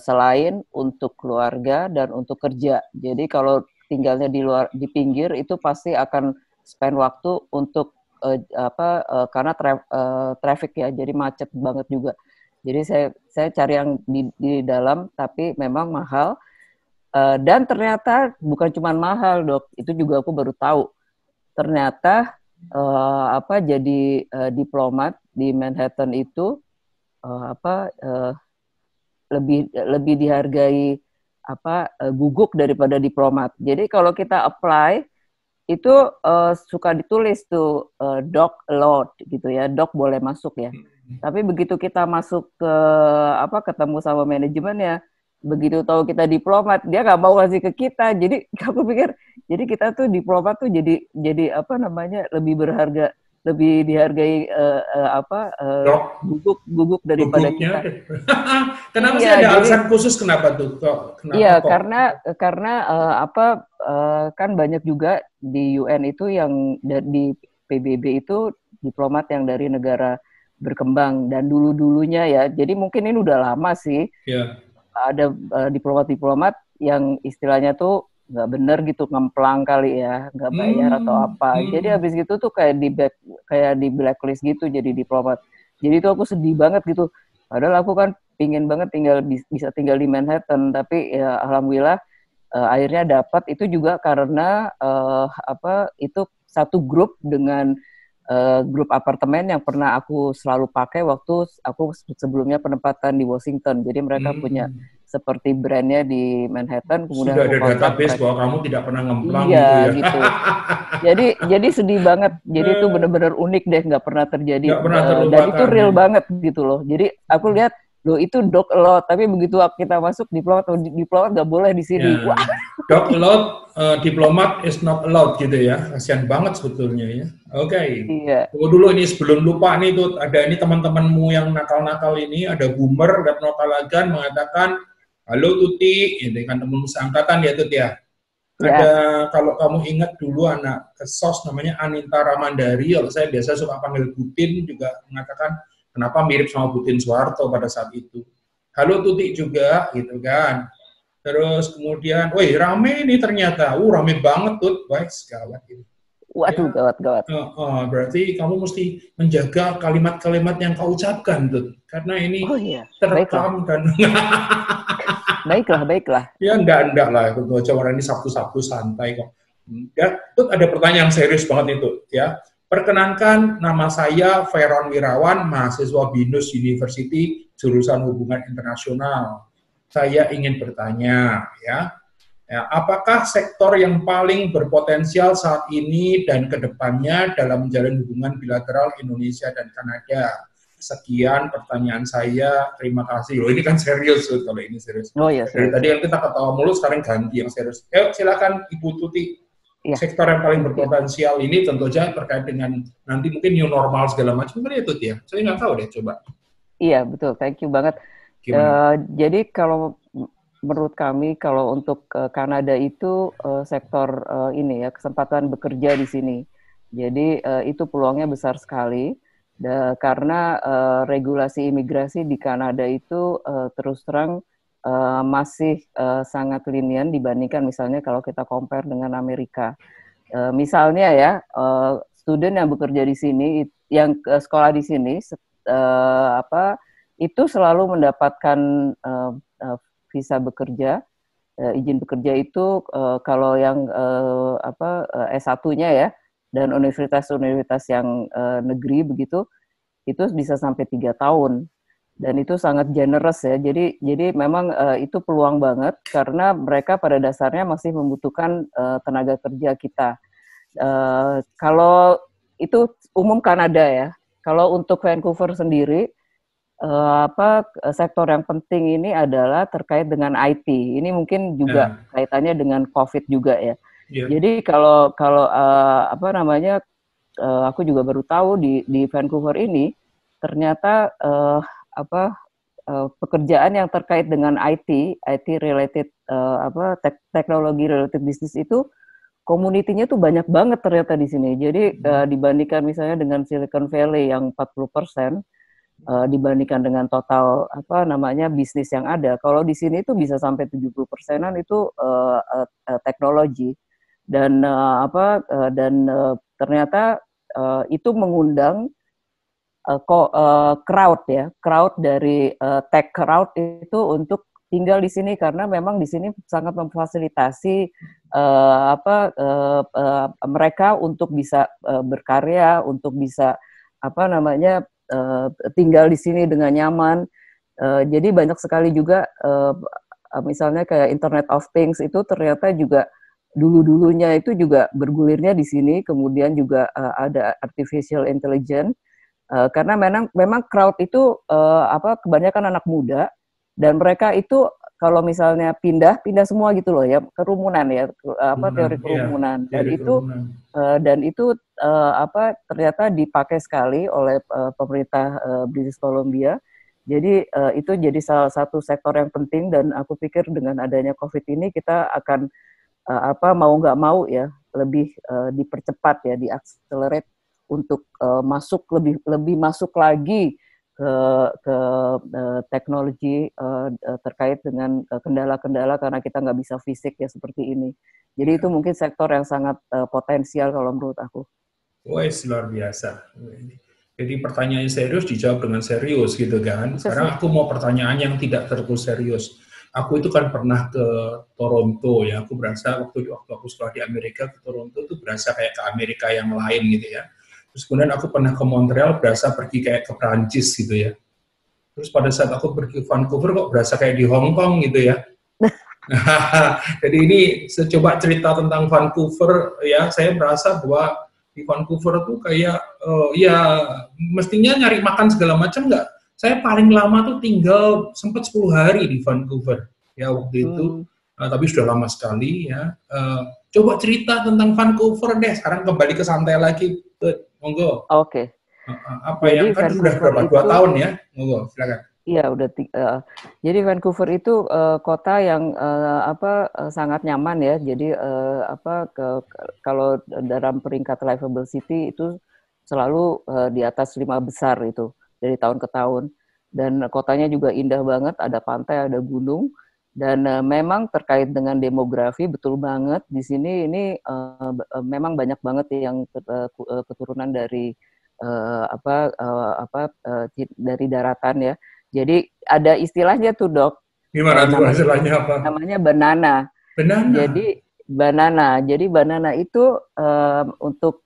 selain untuk keluarga dan untuk kerja. Jadi kalau tinggalnya di pinggir itu pasti akan spend waktu untuk karena traffic ya, jadi macet banget juga. Jadi saya cari yang di dalam, tapi memang mahal. Dan ternyata bukan cuma mahal, Dok. Itu juga aku baru tahu. Ternyata jadi diplomat di Manhattan itu lebih dihargai guguk daripada diplomat. Jadi kalau kita apply itu suka ditulis tuh doc allowed gitu ya, doc boleh masuk ya. Tapi begitu kita masuk ke ketemu sama manajemennya, begitu tahu kita diplomat, dia nggak mau kasih ke kita. Jadi aku pikir, jadi kita tuh diplomat tuh jadi apa namanya, lebih berharga, lebih dihargai Dok, guguk daripada gugupnya. kita. Kenapa sih Iya, ada jadi alasan khusus kenapa tuh? Kenapa iya, kok? karena kan banyak juga di UN itu yang di PBB itu diplomat yang dari negara berkembang dan dulu-dulunya ya. Jadi mungkin ini udah lama sih. Ya. Ada diplomat-diplomat yang istilahnya tuh nggak bener gitu, ngemplang kali ya, nggak bayar atau apa. Jadi habis gitu tuh kayak di blacklist gitu jadi diplomat. Jadi itu aku sedih banget gitu. Padahal aku kan pingin banget bisa tinggal di Manhattan, tapi ya alhamdulillah akhirnya dapat. Itu juga karena itu satu grup dengan grup apartemen yang pernah aku selalu pakai waktu aku sebelumnya penempatan di Washington. Jadi mereka punya seperti brandnya di Manhattan, kemudian Sudah aku ada kontak database mereka. bahwa kamu tidak pernah ngemplang gitu Iya ya. gitu. Jadi sedih banget. Jadi itu benar-benar unik deh, nggak pernah terjadi. Nggak pernah Dan itu terlupakan real ya. banget gitu loh. Jadi aku lihat, loh itu dog lot, tapi begitu kita masuk diplomat nggak boleh di sini. Ya, Wah, dog allowed, diplomat is not allowed gitu ya. Kasihan banget sebetulnya ya. Oke. iya, Tunggu dulu ini sebelum lupa nih tuh ada ini teman-temanmu yang nakal-nakal ini ada boomer Retno Kalagan mengatakan halo Tuti, ini kan teman seangkatan ya Tuti ya. Ada ya, kalau kamu ingat dulu anak kesos namanya Anita Ramandari, kalau saya biasa suka panggil Butin juga mengatakan kenapa mirip sama Butin Soeharto pada saat itu. Halo Tuti juga gitu kan. Terus kemudian, wih rame ini ternyata, rame banget tuh, wah gawat ini. waduh Ya, gawat-gawat. berarti kamu mesti menjaga kalimat-kalimat yang kau ucapkan tuh, karena Oh ini iya, baiklah, terekam dan baiklah. ya enggak lah, itu aja orang ini Sabtu-Sabtu santai kok. Ya, itu ada pertanyaan serius banget itu, ya. Perkenankan, nama saya Veron Wirawan, mahasiswa BINUS University, jurusan Hubungan Internasional. Saya ingin bertanya, ya, apakah sektor yang paling berpotensial saat ini dan kedepannya dalam menjalin hubungan bilateral Indonesia dan Kanada? Sekian pertanyaan saya, terima kasih. Loh, ini kan serius, kalau ini serius. Oh iya, Dari serius. tadi kan kita ketawa mulu, sekarang ganti yang serius. Silakan Ibu Tuti. Iya, Sektor yang paling thank you. berpotensial ini tentu saja terkait dengan nanti mungkin new normal segala macam, kan ya Tuti ya? Saya nggak tahu deh, coba. Iya, betul. Thank you banget. Gimana? Jadi kalau menurut kami, kalau untuk Kanada itu sektor ini ya, kesempatan bekerja di sini. Jadi itu peluangnya besar sekali. Karena regulasi imigrasi di Kanada itu terus terang masih sangat lenient dibandingkan misalnya kalau kita compare dengan Amerika. Misalnya ya, student yang bekerja di sini, yang sekolah di sini, itu selalu mendapatkan visa bekerja, izin bekerja itu kalau yang S1-nya ya, dan universitas-universitas yang negeri begitu, itu bisa sampai 3 tahun. Dan itu sangat generous ya. Jadi memang itu peluang banget karena mereka pada dasarnya masih membutuhkan tenaga kerja kita. Kalau itu umum Kanada ya. Kalau untuk Vancouver sendiri, sektor yang penting ini adalah terkait dengan IT. Ini mungkin juga Ya, kaitannya dengan COVID juga ya. ya. Jadi kalau aku juga baru tahu di Vancouver ini ternyata pekerjaan yang terkait dengan IT related teknologi related bisnis itu community-nya tuh banyak banget ternyata di sini. Jadi dibandingkan misalnya dengan Silicon Valley yang 40%, dibandingkan dengan total bisnis yang ada. Kalau di sini itu bisa sampai 70%-an itu teknologi dan ternyata itu mengundang crowd dari tech crowd itu untuk tinggal di sini karena memang di sini sangat memfasilitasi mereka untuk bisa berkarya, untuk bisa tinggal di sini dengan nyaman. Jadi banyak sekali juga misalnya kayak Internet of Things itu ternyata juga dulu-dulunya itu juga bergulirnya di sini, kemudian juga ada artificial intelligence. Karena memang crowd itu kebanyakan anak muda dan mereka itu kalau misalnya pindah semua gitu loh ya, kerumunan ya, teori Iya, kerumunan, teori kerumunan. dan itu ternyata dipakai sekali oleh pemerintah British Columbia. Jadi itu jadi salah satu sektor yang penting dan aku pikir dengan adanya COVID ini kita akan mau nggak mau ya lebih dipercepat ya, diakselerate untuk lebih masuk lagi ke teknologi terkait dengan kendala-kendala karena kita nggak bisa fisik ya seperti ini. Jadi itu mungkin sektor yang sangat potensial kalau menurut aku. Wah, luar biasa. Jadi pertanyaan serius dijawab dengan serius gitu kan. Sekarang aku mau pertanyaan yang tidak terlalu serius. Aku itu kan pernah ke Toronto ya. Aku berasa waktu aku sekolah di Amerika ke Toronto itu berasa kayak ke Amerika yang lain gitu ya. Terus kemudian aku pernah ke Montreal, berasa pergi kayak ke Prancis gitu ya. Terus pada saat aku pergi ke Vancouver kok berasa kayak di Hong Kong gitu ya. Jadi ini saya coba cerita tentang Vancouver ya, saya merasa bahwa di Vancouver tuh kayak ya mestinya nyari makan segala macam nggak. Saya paling lama tuh tinggal sempat 10 hari di Vancouver ya waktu itu, tapi sudah lama sekali ya. Coba cerita tentang Vancouver deh. Sekarang kembali ke santai lagi, monggo. Oke. Apa Jadi yang kan sudah Vancouver berapa 2 tahun ya, monggo silakan. iya udah. Jadi Vancouver itu kota yang sangat nyaman ya. Jadi kalau dalam peringkat livable city itu selalu di atas 5 besar itu dari tahun ke tahun. Dan kotanya juga indah banget, ada pantai, ada gunung. Dan memang terkait dengan demografi betul banget di sini ini memang banyak banget yang keturunan dari dari daratan ya. Jadi ada istilahnya tuh dok, Gimana tuh namanya hasilnya apa? namanya banana. Banana. Jadi banana itu untuk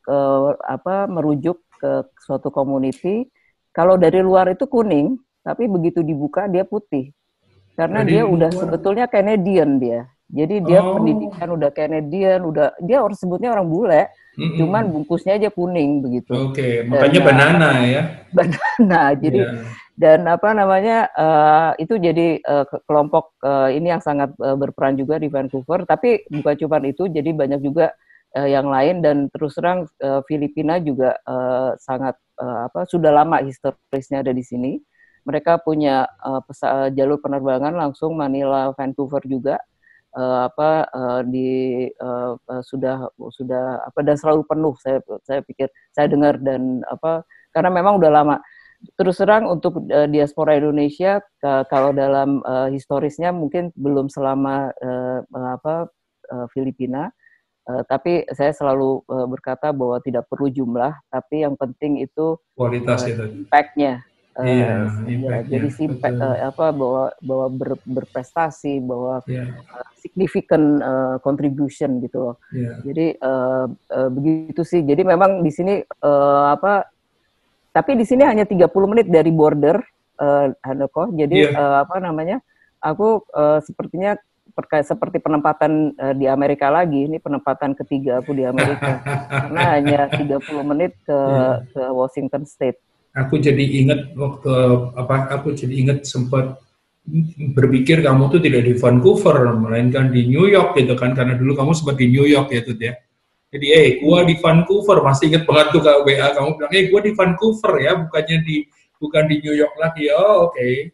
merujuk ke suatu community. Kalau dari luar itu kuning, tapi begitu dibuka dia putih. Karena Dari dia udah luar. sebetulnya Canadian dia. Jadi dia Oh. pendidikan udah Canadian, dia orang sebutnya orang bule, cuman Mm-mm. bungkusnya aja kuning begitu. Oke, Dan makanya banana ya. banana. Jadi Ya. dan itu jadi kelompok ini yang sangat berperan juga di Vancouver. Tapi bukan cuma itu, jadi banyak juga yang lain. Dan terus terang Filipina juga sangat sudah lama historisnya ada di sini. Mereka punya jalur penerbangan langsung Manila Vancouver juga. Sudah dan selalu penuh. Saya pikir, saya dengar, dan karena memang udah lama. Terus terang untuk diaspora Indonesia kalau dalam historisnya mungkin belum selama Filipina, tapi saya selalu berkata bahwa tidak perlu jumlah, tapi yang penting itu Kualitas itu. impact-nya. Iya, Ya, impact-nya. jadi Betul. bahwa berprestasi, bahwa Ya, significant contribution gitu loh. ya. Jadi begitu sih. Jadi memang di sini tapi di sini hanya 30 menit dari border, Handoko. Jadi Iya. aku sepertinya seperti penempatan di Amerika lagi. Ini penempatan ketiga aku di Amerika. Karena hanya 30 menit Iya. ke Washington State. Aku jadi ingat waktu aku jadi ingat sempat berpikir kamu tuh tidak di Vancouver, melainkan di New York gitu kan, karena dulu kamu sempat di New York ya tuh ya. Jadi, gua di Vancouver, masih inget banget tuh kalau WA kamu bilang, gua di Vancouver ya, bukan di New York lagi. Oh, oke.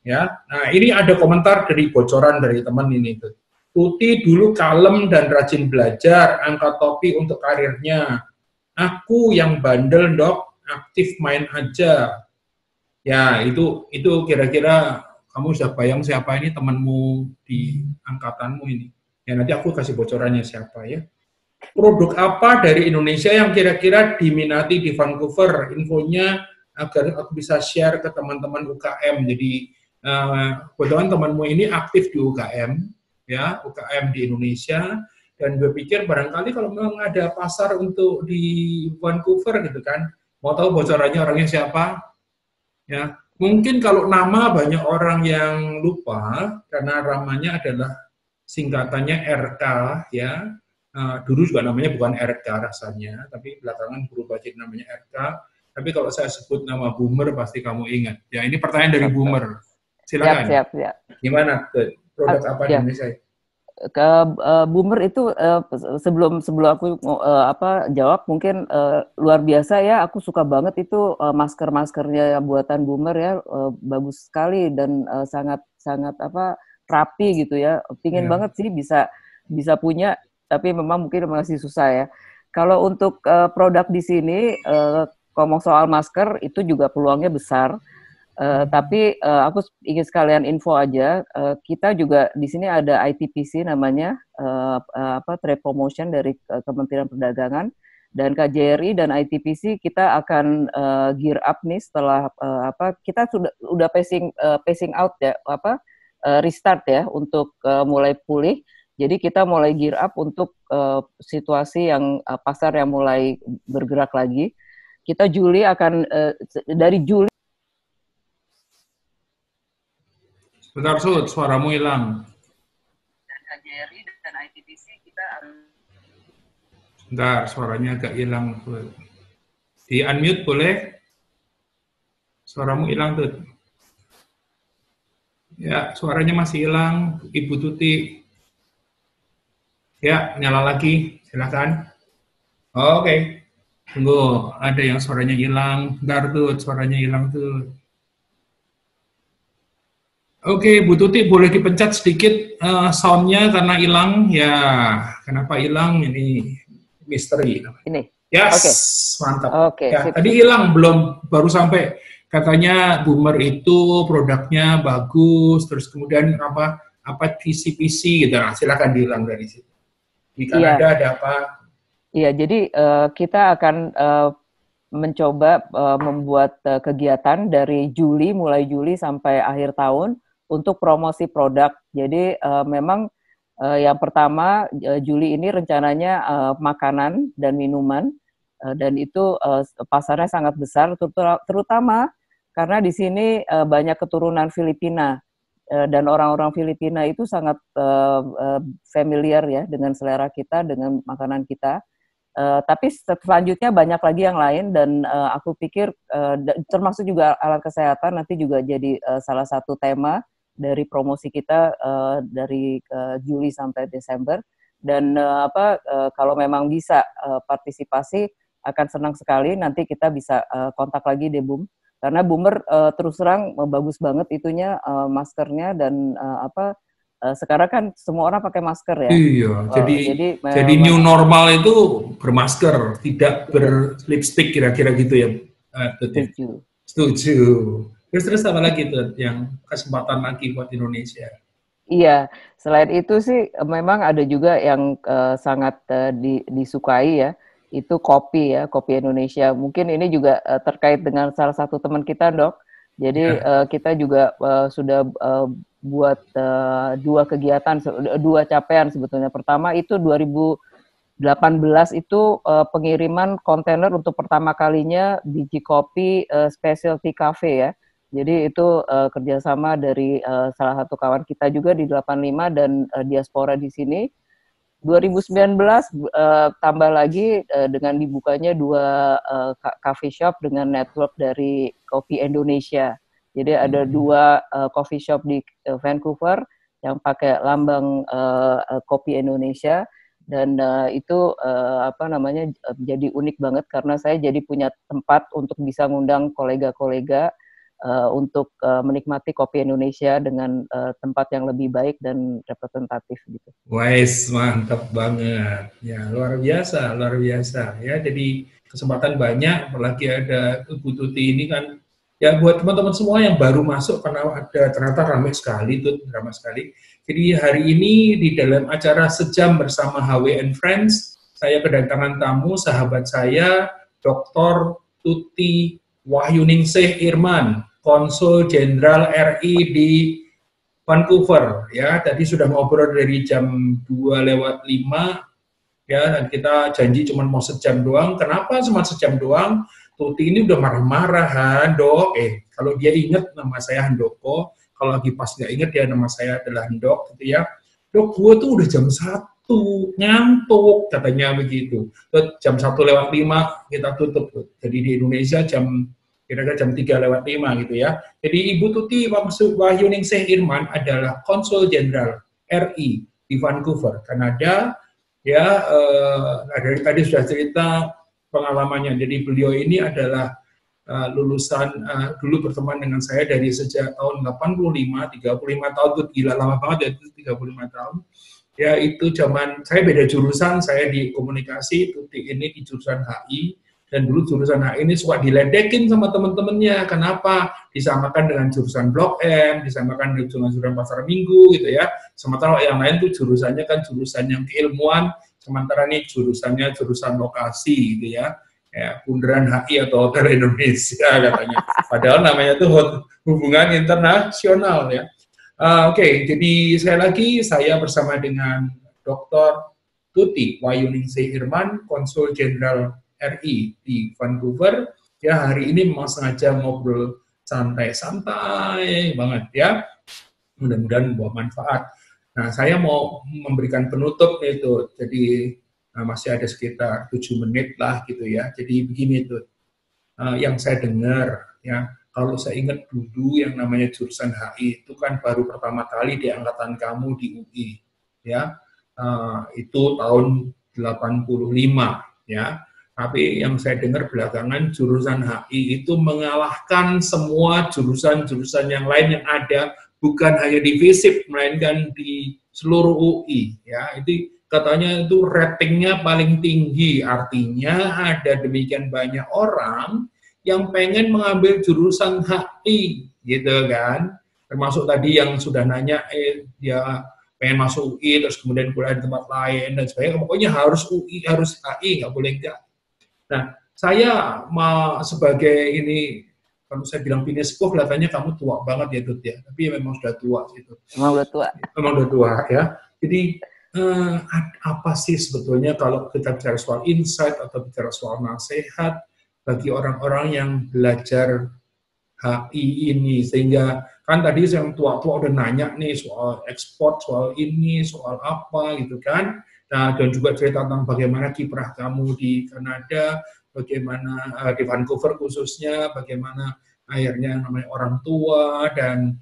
Ya. Nah, ini ada komentar dari bocoran dari teman ini tuh. Tuti dulu kalem dan rajin belajar, angkat topi untuk karirnya. Aku yang bandel, Dok, aktif main aja. Ya, itu kira-kira kamu sudah bayang siapa ini temanmu di angkatanmu ini. Ya, nanti aku kasih bocorannya siapa ya. Produk apa dari Indonesia yang kira-kira diminati di Vancouver? Infonya agar aku bisa share ke teman-teman UKM. Jadi kebetulan temanmu ini aktif di UKM, ya UKM di Indonesia. Dan gue pikir barangkali kalau memang ada pasar untuk di Vancouver gitu kan, mau tahu bocorannya orangnya siapa? Ya, mungkin kalau nama banyak orang yang lupa karena namanya adalah singkatannya RK ya. Dulu juga namanya bukan RK rasanya, tapi belakangan berubah jadi namanya RK. Tapi kalau saya sebut nama Boomer pasti kamu ingat. Ya, ini pertanyaan dari Boomer. Silakan. Siap. Gimana produk apa di Ya, Indonesia? ke Boomer itu sebelum aku jawab, mungkin luar biasa ya. Aku suka banget itu masker-maskernya buatan Boomer ya, bagus sekali dan sangat rapi gitu ya. Pingin Ya. banget sih bisa punya, tapi memang mungkin masih susah ya. Kalau untuk produk di sini, ngomong soal masker itu juga peluangnya besar. Tapi aku ingin sekalian info aja, kita juga di sini ada ITPC namanya, Trade Promotion dari Kementerian Perdagangan, dan KJRI dan ITPC kita akan gear up nih setelah kita sudah pacing out ya, restart ya untuk mulai pulih. Jadi kita mulai gear up untuk situasi yang pasar yang mulai bergerak lagi. kita Juli akan dari Juli. Bentar, Sud, suaramu hilang. Dan KJRI dan ITTC kita. Bentar, suaranya agak hilang. Di unmute boleh? Suaramu hilang, Tut. Ya, suaranya masih hilang, Ibu Tuti. Ya, nyala lagi, silakan. Oke. Tunggu, ada yang suaranya hilang. Bentar, Tut, suaranya hilang, Tut. Oke, Bu Tuti boleh dipencet sedikit sound-nya karena hilang. Ya, kenapa hilang? Ini misteri. Ini. Yes, okay. Mantap. Okay, ya, tadi hilang, belum, baru sampai. Katanya Boomer itu produknya bagus, terus kemudian apa PC gitu. Nah, silakan diulang dari situ. Di Kanada ada apa? Iya, jadi kita akan mencoba membuat kegiatan dari mulai Juli sampai akhir tahun untuk promosi produk. Jadi memang yang pertama Juli ini rencananya makanan dan minuman dan itu pasarnya sangat besar, terutama karena di sini banyak keturunan Filipina dan orang-orang Filipina itu sangat familiar ya dengan selera kita, dengan makanan kita. Tapi selanjutnya banyak lagi yang lain dan aku pikir termasuk juga alat kesehatan nanti juga jadi salah satu tema dari promosi kita dari Juli sampai Desember dan kalau memang bisa partisipasi akan senang sekali nanti kita bisa kontak lagi deh Bum karena Boomer terus terang bagus banget itunya maskernya dan sekarang kan semua orang pakai masker ya. Iya, jadi new normal itu bermasker, tidak berlipstick kira-kira gitu ya. Setuju. Terus apa lagi tuh yang kesempatan lagi buat Indonesia? Iya, selain itu sih memang ada juga yang sangat disukai ya, itu kopi Indonesia. Mungkin ini juga terkait dengan salah satu teman kita, Dok. Jadi kita juga sudah buat dua capaian sebetulnya. Pertama itu 2018 itu pengiriman kontainer untuk pertama kalinya biji kopi specialty cafe ya. Jadi itu kerjasama dari salah satu kawan kita juga di 85 dan diaspora di sini. 2019 tambah lagi dengan dibukanya dua coffee shop dengan network dari Kopi Indonesia. Jadi ada dua coffee shop di Vancouver yang pakai lambang Kopi Indonesia dan itu jadi unik banget karena saya jadi punya tempat untuk bisa ngundang kolega-kolega untuk menikmati kopi Indonesia dengan tempat yang lebih baik dan representatif gitu. Wais, mantap banget. Ya, luar biasa ya. Jadi kesempatan banyak, apalagi ada Bu Tuti ini kan. Ya buat teman-teman semua yang baru masuk karena ada ternyata ramai sekali. Jadi hari ini di dalam acara Sejam bersama HW and Friends, saya kedatangan tamu sahabat saya, Dr. Tuti Wahyuningsih Irman, Konsul Jenderal RI di Vancouver. Ya, tadi sudah ngobrol dari jam 2:05 ya, dan kita janji cuma mau sejam doang. Kenapa cuma sejam doang? Tuti ini udah marah-marah, Handok. Kalau dia ingat nama saya Handoko, kalau lagi pas nggak ingat ya nama saya adalah Handok, gitu ya. Dok, gue tuh udah jam 1, ngantuk, katanya begitu. Terus jam 1:05 kita tutup. Jadi di Indonesia kira-kira jam 3:05 gitu ya. Jadi Ibu Tuti Wahyuningsih Irman adalah Konsul Jenderal RI di Vancouver, Kanada. Ya, dari tadi sudah cerita pengalamannya. Jadi beliau ini adalah lulusan dulu berteman dengan saya dari sejak tahun 85, 35 tahun, itu gila lama banget ya, itu 35 tahun. Ya itu zaman saya beda jurusan, saya di komunikasi, Tuti ini di jurusan HI, dan dulu jurusan HI ini suka diledekin sama teman-temannya. Kenapa? Disamakan dengan jurusan Blok M, disamakan dengan jurusan Pasar Minggu gitu ya. Sementara yang lain tuh jurusannya kan jurusan yang keilmuan, sementara ini jurusannya jurusan lokasi gitu ya. Ya, Bundaran HI atau Hotel Indonesia katanya. Padahal namanya tuh hubungan internasional ya. Oke, jadi sekali lagi saya bersama dengan Dr. Tuti Wahyuningsih Irman, Konsul Jenderal RI di Vancouver. Ya, hari ini memang sengaja ngobrol santai-santai banget ya. Mudah-mudahan membawa manfaat. Nah, saya mau memberikan penutup nih tuh. Jadi masih ada sekitar 7 menit lah gitu ya. Jadi begini tuh, yang saya dengar ya, kalau saya ingat dulu yang namanya jurusan HI itu kan baru pertama kali di angkatan kamu di UI ya. Itu tahun 85 ya. Tapi yang saya dengar belakangan jurusan HI itu mengalahkan semua jurusan-jurusan yang lain yang ada, bukan hanya di FISIP melainkan di seluruh UI ya. Itu katanya itu ratingnya paling tinggi, artinya ada demikian banyak orang yang pengen mengambil jurusan HI gitu kan. Termasuk tadi yang sudah nanya dia pengen masuk UI terus kemudian kuliah di tempat lain dan sebagainya, pokoknya harus UI, harus HI, nggak boleh enggak. Nah, saya sebagai ini, kalau saya bilang bini sepuh, kelihatannya kamu tua banget ya, Dut ya. Tapi ya memang sudah tua gitu. Memang udah tua. Memang udah tua ya. Jadi apa sih sebetulnya kalau kita bicara soal insight atau bicara soal nasihat bagi orang-orang yang belajar HI ini, sehingga kan tadi yang tua-tua udah nanya nih soal ekspor, soal ini, soal apa gitu kan. Nah, dan juga cerita tentang bagaimana kiprah kamu di Kanada, bagaimana di Vancouver khususnya, bagaimana akhirnya namanya orang tua dan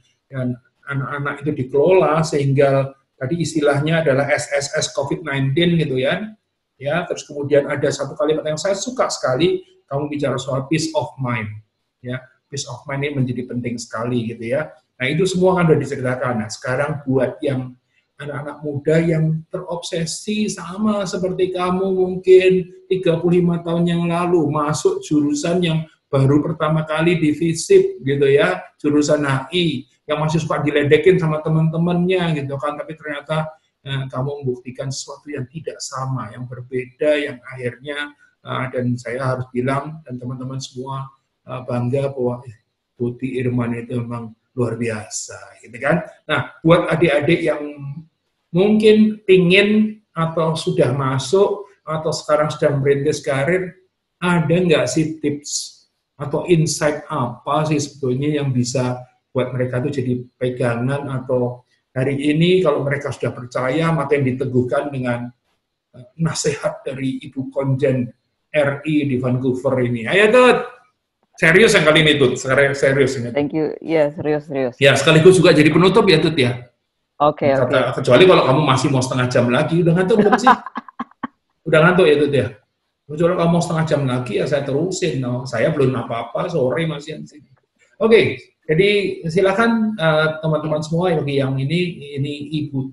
anak-anak itu dikelola sehingga tadi istilahnya adalah SSS COVID-19 gitu ya. Ya, terus kemudian ada satu kalimat yang saya suka sekali, kamu bicara soal peace of mind. Ya, peace of mind ini menjadi penting sekali gitu ya. Nah, itu semua kan sudah diceritakan. Nah, sekarang buat yang anak-anak muda yang terobsesi sama seperti kamu mungkin 35 tahun yang lalu masuk jurusan yang baru pertama kali di FISIP gitu ya, jurusan HI yang masih suka diledekin sama teman-temannya gitu kan, tapi ternyata kamu membuktikan sesuatu yang tidak sama, yang berbeda, yang akhirnya dan saya harus bilang dan teman-teman semua bangga bahwa Tuti Irman itu memang luar biasa, gitu kan. Nah, buat adik-adik yang mungkin ingin atau sudah masuk atau sekarang sedang merintis karir, ada nggak sih tips atau insight apa sih sebetulnya yang bisa buat mereka itu jadi pegangan atau hari ini kalau mereka sudah percaya maka yang diteguhkan dengan nasihat dari Ibu Konjen RI di Vancouver ini. Ayo Tut! Serius yang kali ini, Tut. Serius ini. Thank you. Ya, serius. Ya, sekaligus juga jadi penutup ya, Tut ya. Oke. Kecuali kalau kamu masih mau setengah jam lagi, udah ngantuk belum sih? Udah ngantuk ya, Tut ya? Kecuali kamu mau setengah jam lagi, ya saya terusin. No, saya belum apa-apa, sore masih di sini. Oke, jadi silakan teman-teman semua yang ini Ibu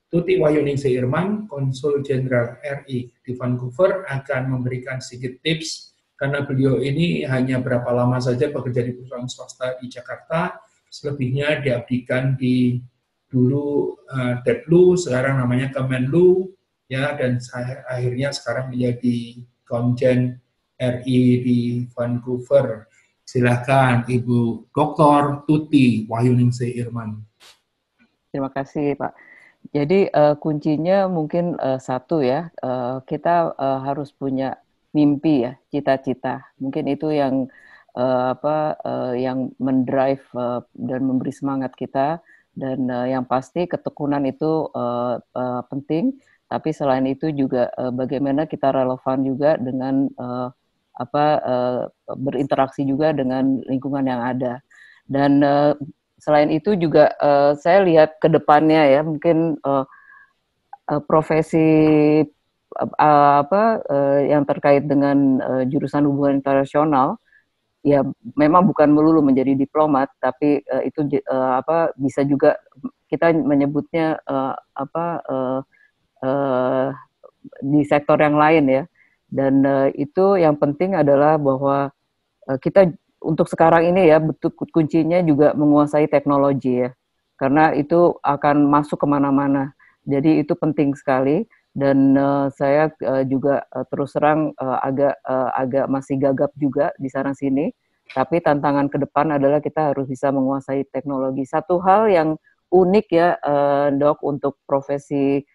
Tuti Wahyuningsih Irman, Konsul Jenderal RI di Vancouver, akan memberikan sedikit tips karena beliau ini hanya berapa lama saja bekerja di perusahaan swasta di Jakarta, selebihnya diabdikan di dulu Deplu, sekarang namanya Kemenlu, ya, dan akhirnya sekarang menjadi Konjen RI di Vancouver. Silakan Ibu Dr. Tuti Wahyuningsih Irman. Terima kasih Pak. Jadi kuncinya mungkin satu ya, kita harus punya mimpi ya, cita-cita. Mungkin itu yang yang mendrive dan memberi semangat kita. Dan yang pasti ketekunan itu penting. Tapi selain itu juga bagaimana kita relevan juga dengan berinteraksi juga dengan lingkungan yang ada. Dan selain itu juga saya lihat ke depannya ya, mungkin profesi yang terkait dengan jurusan hubungan internasional ya memang bukan melulu menjadi diplomat, tapi itu bisa juga kita menyebutnya di sektor yang lain ya. Dan itu yang penting adalah bahwa kita untuk sekarang ini ya betul kuncinya juga menguasai teknologi ya, karena itu akan masuk kemana-mana. Jadi itu penting sekali. Dan saya juga terus terang agak masih gagap juga di sana sini. Tapi tantangan ke depan adalah kita harus bisa menguasai teknologi. Satu hal yang unik ya Dok untuk profesi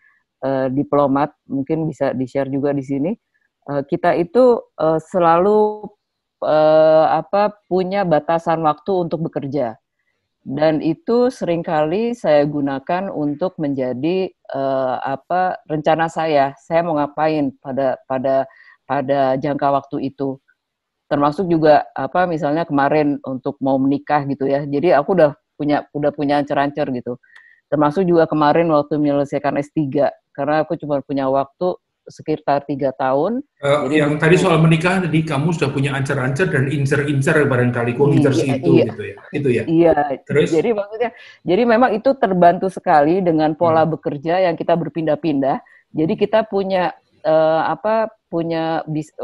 diplomat, mungkin bisa di-share juga di sini. Kita itu selalu punya batasan waktu untuk bekerja. Dan itu seringkali saya gunakan untuk menjadi rencana saya mau ngapain pada jangka waktu itu. Termasuk juga misalnya kemarin untuk mau menikah gitu ya. Jadi aku udah punya ancer-ancer gitu. Termasuk juga kemarin waktu menyelesaikan S3 karena aku cuma punya waktu sekitar 3 tahun. Jadi yang tadi soal menikah, tadi kamu sudah punya ancer-ancer dan incer-incer barangkali, kok incer situ gitu ya, itu ya. Iya. Terus? Jadi maksudnya, memang itu terbantu sekali dengan pola bekerja yang kita berpindah-pindah. Jadi kita punya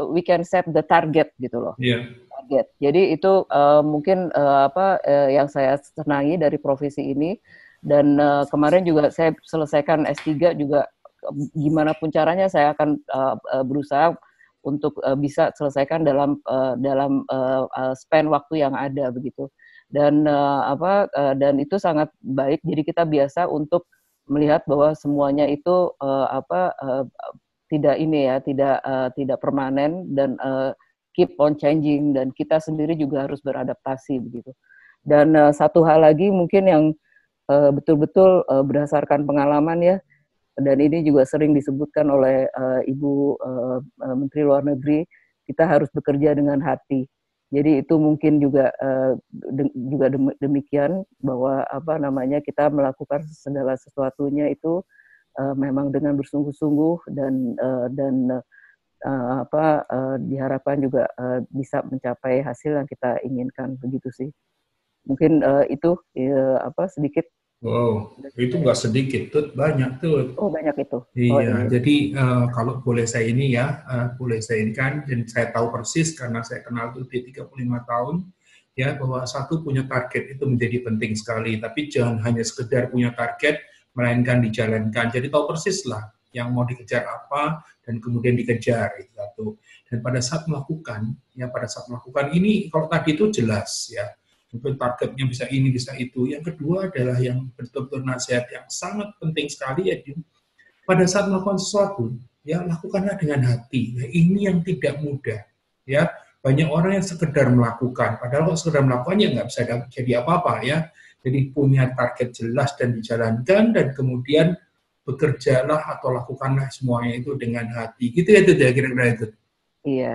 we can set the target gitu loh. Yeah. Target. Jadi itu mungkin yang saya senangi dari profesi ini. Dan kemarin juga saya selesaikan S3 juga gimana pun caranya saya akan berusaha untuk bisa selesaikan dalam span waktu yang ada begitu. Dan dan itu sangat baik. Jadi kita biasa untuk melihat bahwa semuanya itu tidak permanen dan keep on changing, dan kita sendiri juga harus beradaptasi begitu. Dan satu hal lagi mungkin yang betul-betul berdasarkan pengalaman ya, dan ini juga sering disebutkan oleh Ibu Menteri Luar Negeri, kita harus bekerja dengan hati. Jadi itu mungkin juga demikian, bahwa kita melakukan segala sesuatunya itu memang dengan bersungguh-sungguh dan diharapkan juga bisa mencapai hasil yang kita inginkan, begitu sih. Mungkin itu sedikit. Wow, itu nggak sedikit, tuh banyak tuh. Oh, banyak itu. Iya, jadi kalau boleh saya ini ya, boleh saya ini kan, dan saya tahu persis karena saya kenal Tuti 35 tahun, ya, bahwa satu punya target itu menjadi penting sekali, tapi jangan hanya sekedar punya target, melainkan dijalankan. Jadi tahu persis lah yang mau dikejar apa, dan kemudian dikejar, itu satu. Dan pada saat melakukan ini, kalau tadi itu jelas ya, mungkin targetnya bisa ini, bisa itu. Yang kedua adalah yang betul-betul nasihat yang sangat penting sekali ya, pada saat melakukan sesuatu, ya lakukanlah dengan hati. Nah, ini yang tidak mudah. Ya, banyak orang yang sekedar melakukan, padahal kalau sekedar melakukan ya nggak bisa jadi apa-apa ya. Jadi punya target jelas dan dijalankan, dan kemudian bekerjalah atau lakukanlah semuanya itu dengan hati. Gitu ya, itu ya kira-kira itu. Iya.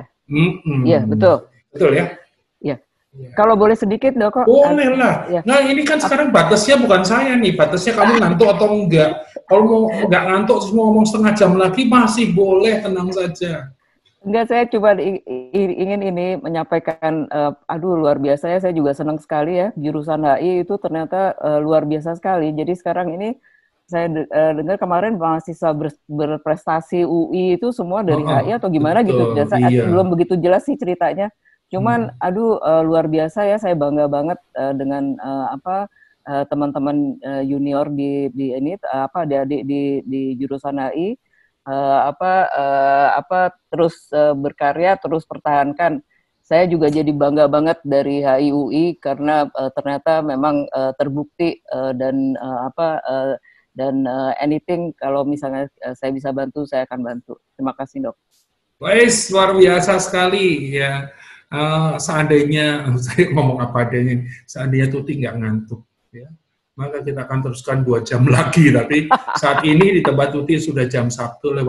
Iya, betul. Betul ya? Iya. Ya. Kalau boleh sedikit dong kok. Boleh lah. Ya. Nah ini kan sekarang batasnya bukan saya nih, batasnya kamu ngantuk atau enggak. Kalau mau nggak ngantuk terus mau ngomong setengah jam lagi masih boleh, tenang saja. Enggak, saya cuma ingin ini menyampaikan, luar biasa ya, saya juga senang sekali ya, jurusan HI itu ternyata luar biasa sekali. Jadi sekarang ini saya dengar kemarin mahasiswa berprestasi UI itu semua dari HI atau gimana betul, gitu. Dan saya belum begitu jelas sih ceritanya. Cuman luar biasa ya, saya bangga banget dengan teman-teman junior di ini adik di jurusan HI terus berkarya, terus pertahankan. Saya juga jadi bangga banget dari HIUI karena ternyata memang terbukti dan anything kalau misalnya saya bisa bantu, saya akan bantu. Terima kasih, Dok. Wes, luar biasa sekali ya. Seandainya saya ngomong apa adanya, seandainya Tuti nggak ngantuk, ya, maka kita akan teruskan 2 jam lagi. Tapi saat ini di tempat Tuti sudah jam 1:06,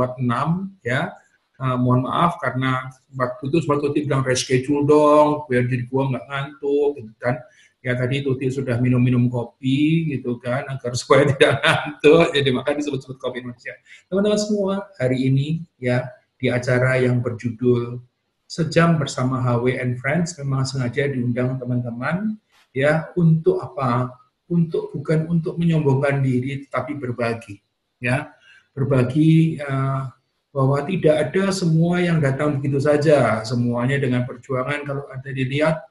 ya. Mohon maaf karena waktu itu sebab Tuti bilang reschedule dong, biar jadi gua nggak ngantuk, gitu kan. Ya tadi Tuti sudah minum kopi, gitu kan, agar supaya tidak ngantuk. Jadi makanya disebut-sebut kopi Indonesia. Teman-teman semua, hari ini ya di acara yang berjudul Sejam Bersama HW and Friends, memang sengaja diundang teman-teman ya untuk apa? Bukan untuk menyombongkan diri, tetapi berbagi, ya, berbagi bahwa tidak ada semua yang datang begitu saja, semuanya dengan perjuangan. Kalau ada dilihat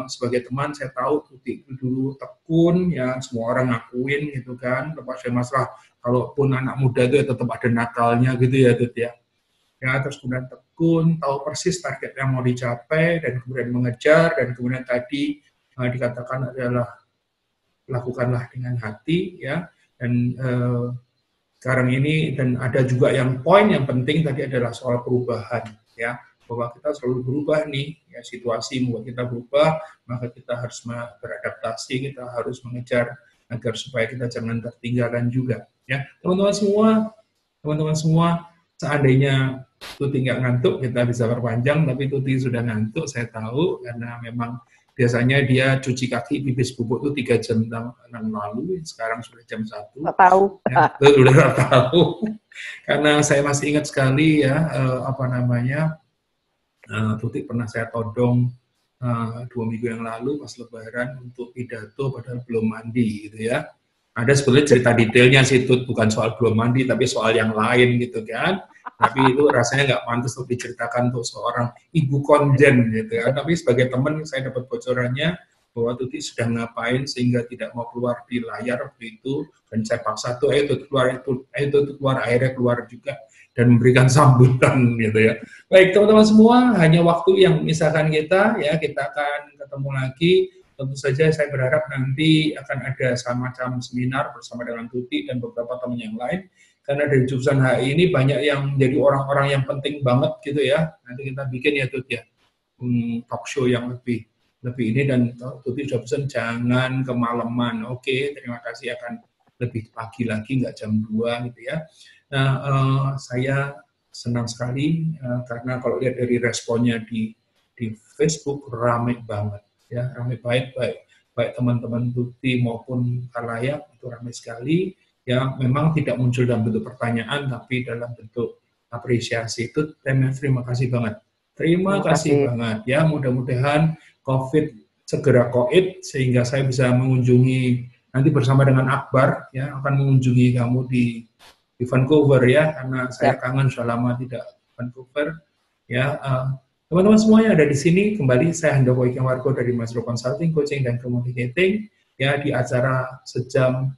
sebagai teman, saya tahu Tuti dulu tekun, ya, semua orang ngakuin gitu kan, lepas dari masalah, kalaupun anak muda itu ya tetap ada nakalnya gitu ya, Tuti ya. Ya, terus kemudian tekun, tahu persis target yang mau dicapai, dan kemudian mengejar, dan kemudian tadi dikatakan adalah lakukanlah dengan hati, ya. Dan sekarang ini, dan ada juga yang poin yang penting tadi adalah soal perubahan, ya. bahwa kita selalu berubah nih, ya situasi membuat kita berubah, maka kita harus beradaptasi, kita harus mengejar agar supaya kita jangan tertinggalan juga. Ya, teman-teman semua, seandainya Tuti nggak ngantuk, kita bisa perpanjang, tapi Tuti sudah ngantuk, saya tahu, karena memang biasanya dia cuci kaki pipis bubuk itu 3 jam yang lalu, sekarang sudah jam 1. Nggak tahu. Ya, udah nggak tahu. Karena saya masih ingat sekali ya, Tuti pernah saya todong 2 minggu yang lalu pas Lebaran untuk pidato padahal belum mandi gitu ya. Ada sebetulnya cerita detailnya sih, Tut, bukan soal belum mandi tapi soal yang lain gitu kan. Tapi itu rasanya nggak pantas untuk diceritakan untuk seorang ibu konjen gitu ya. Tapi sebagai teman saya dapat bocorannya bahwa Tuti sudah ngapain sehingga tidak mau keluar di layar waktu itu, dan saya paksa tuh ayo Tuti keluar, akhirnya keluar juga dan memberikan sambutan gitu ya. Baik teman-teman semua, hanya waktu yang misalkan kita ya, kita akan ketemu lagi. Tentu saja saya berharap nanti akan ada semacam seminar bersama dengan Tuti dan beberapa teman yang lain, karena dari jurusan HI ini banyak yang menjadi orang-orang yang penting banget gitu ya. Nanti kita bikin ya Tuti ya, talk show yang lebih ini, dan Tuti sudah pesan jangan kemalaman. Oke, terima kasih, akan lebih pagi lagi, nggak jam 2 gitu ya. Nah, saya senang sekali karena kalau lihat dari responnya di Facebook ramai banget. Ya, ramai baik teman-teman Tuti maupun khalayak itu ramai sekali. Ya, memang tidak muncul dalam bentuk pertanyaan, tapi dalam bentuk apresiasi. Itu terima kasih banget. Terima kasih banget. Ya, mudah-mudahan COVID segera koid sehingga saya bisa mengunjungi nanti bersama dengan Akbar ya, akan mengunjungi kamu di Vancouver ya, karena saya kangen sudah lama tidak Vancouver ya. Teman-teman semuanya ada di sini, kembali saya Handoko Ike Wargo dari Masro Consulting, Coaching dan Communicating ya, di acara Sejam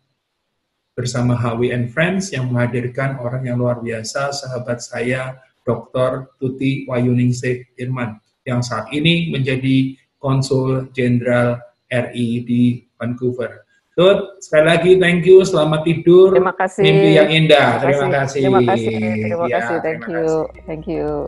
bersama HW and Friends yang menghadirkan orang yang luar biasa, sahabat saya Dr. Tuti Wayuningsih Irman yang saat ini menjadi Konsul Jenderal RI di Vancouver. Tut, sekali lagi thank you, selamat tidur. Terima kasih. Mimpi yang indah. Terima kasih. Terima kasih. Thank you.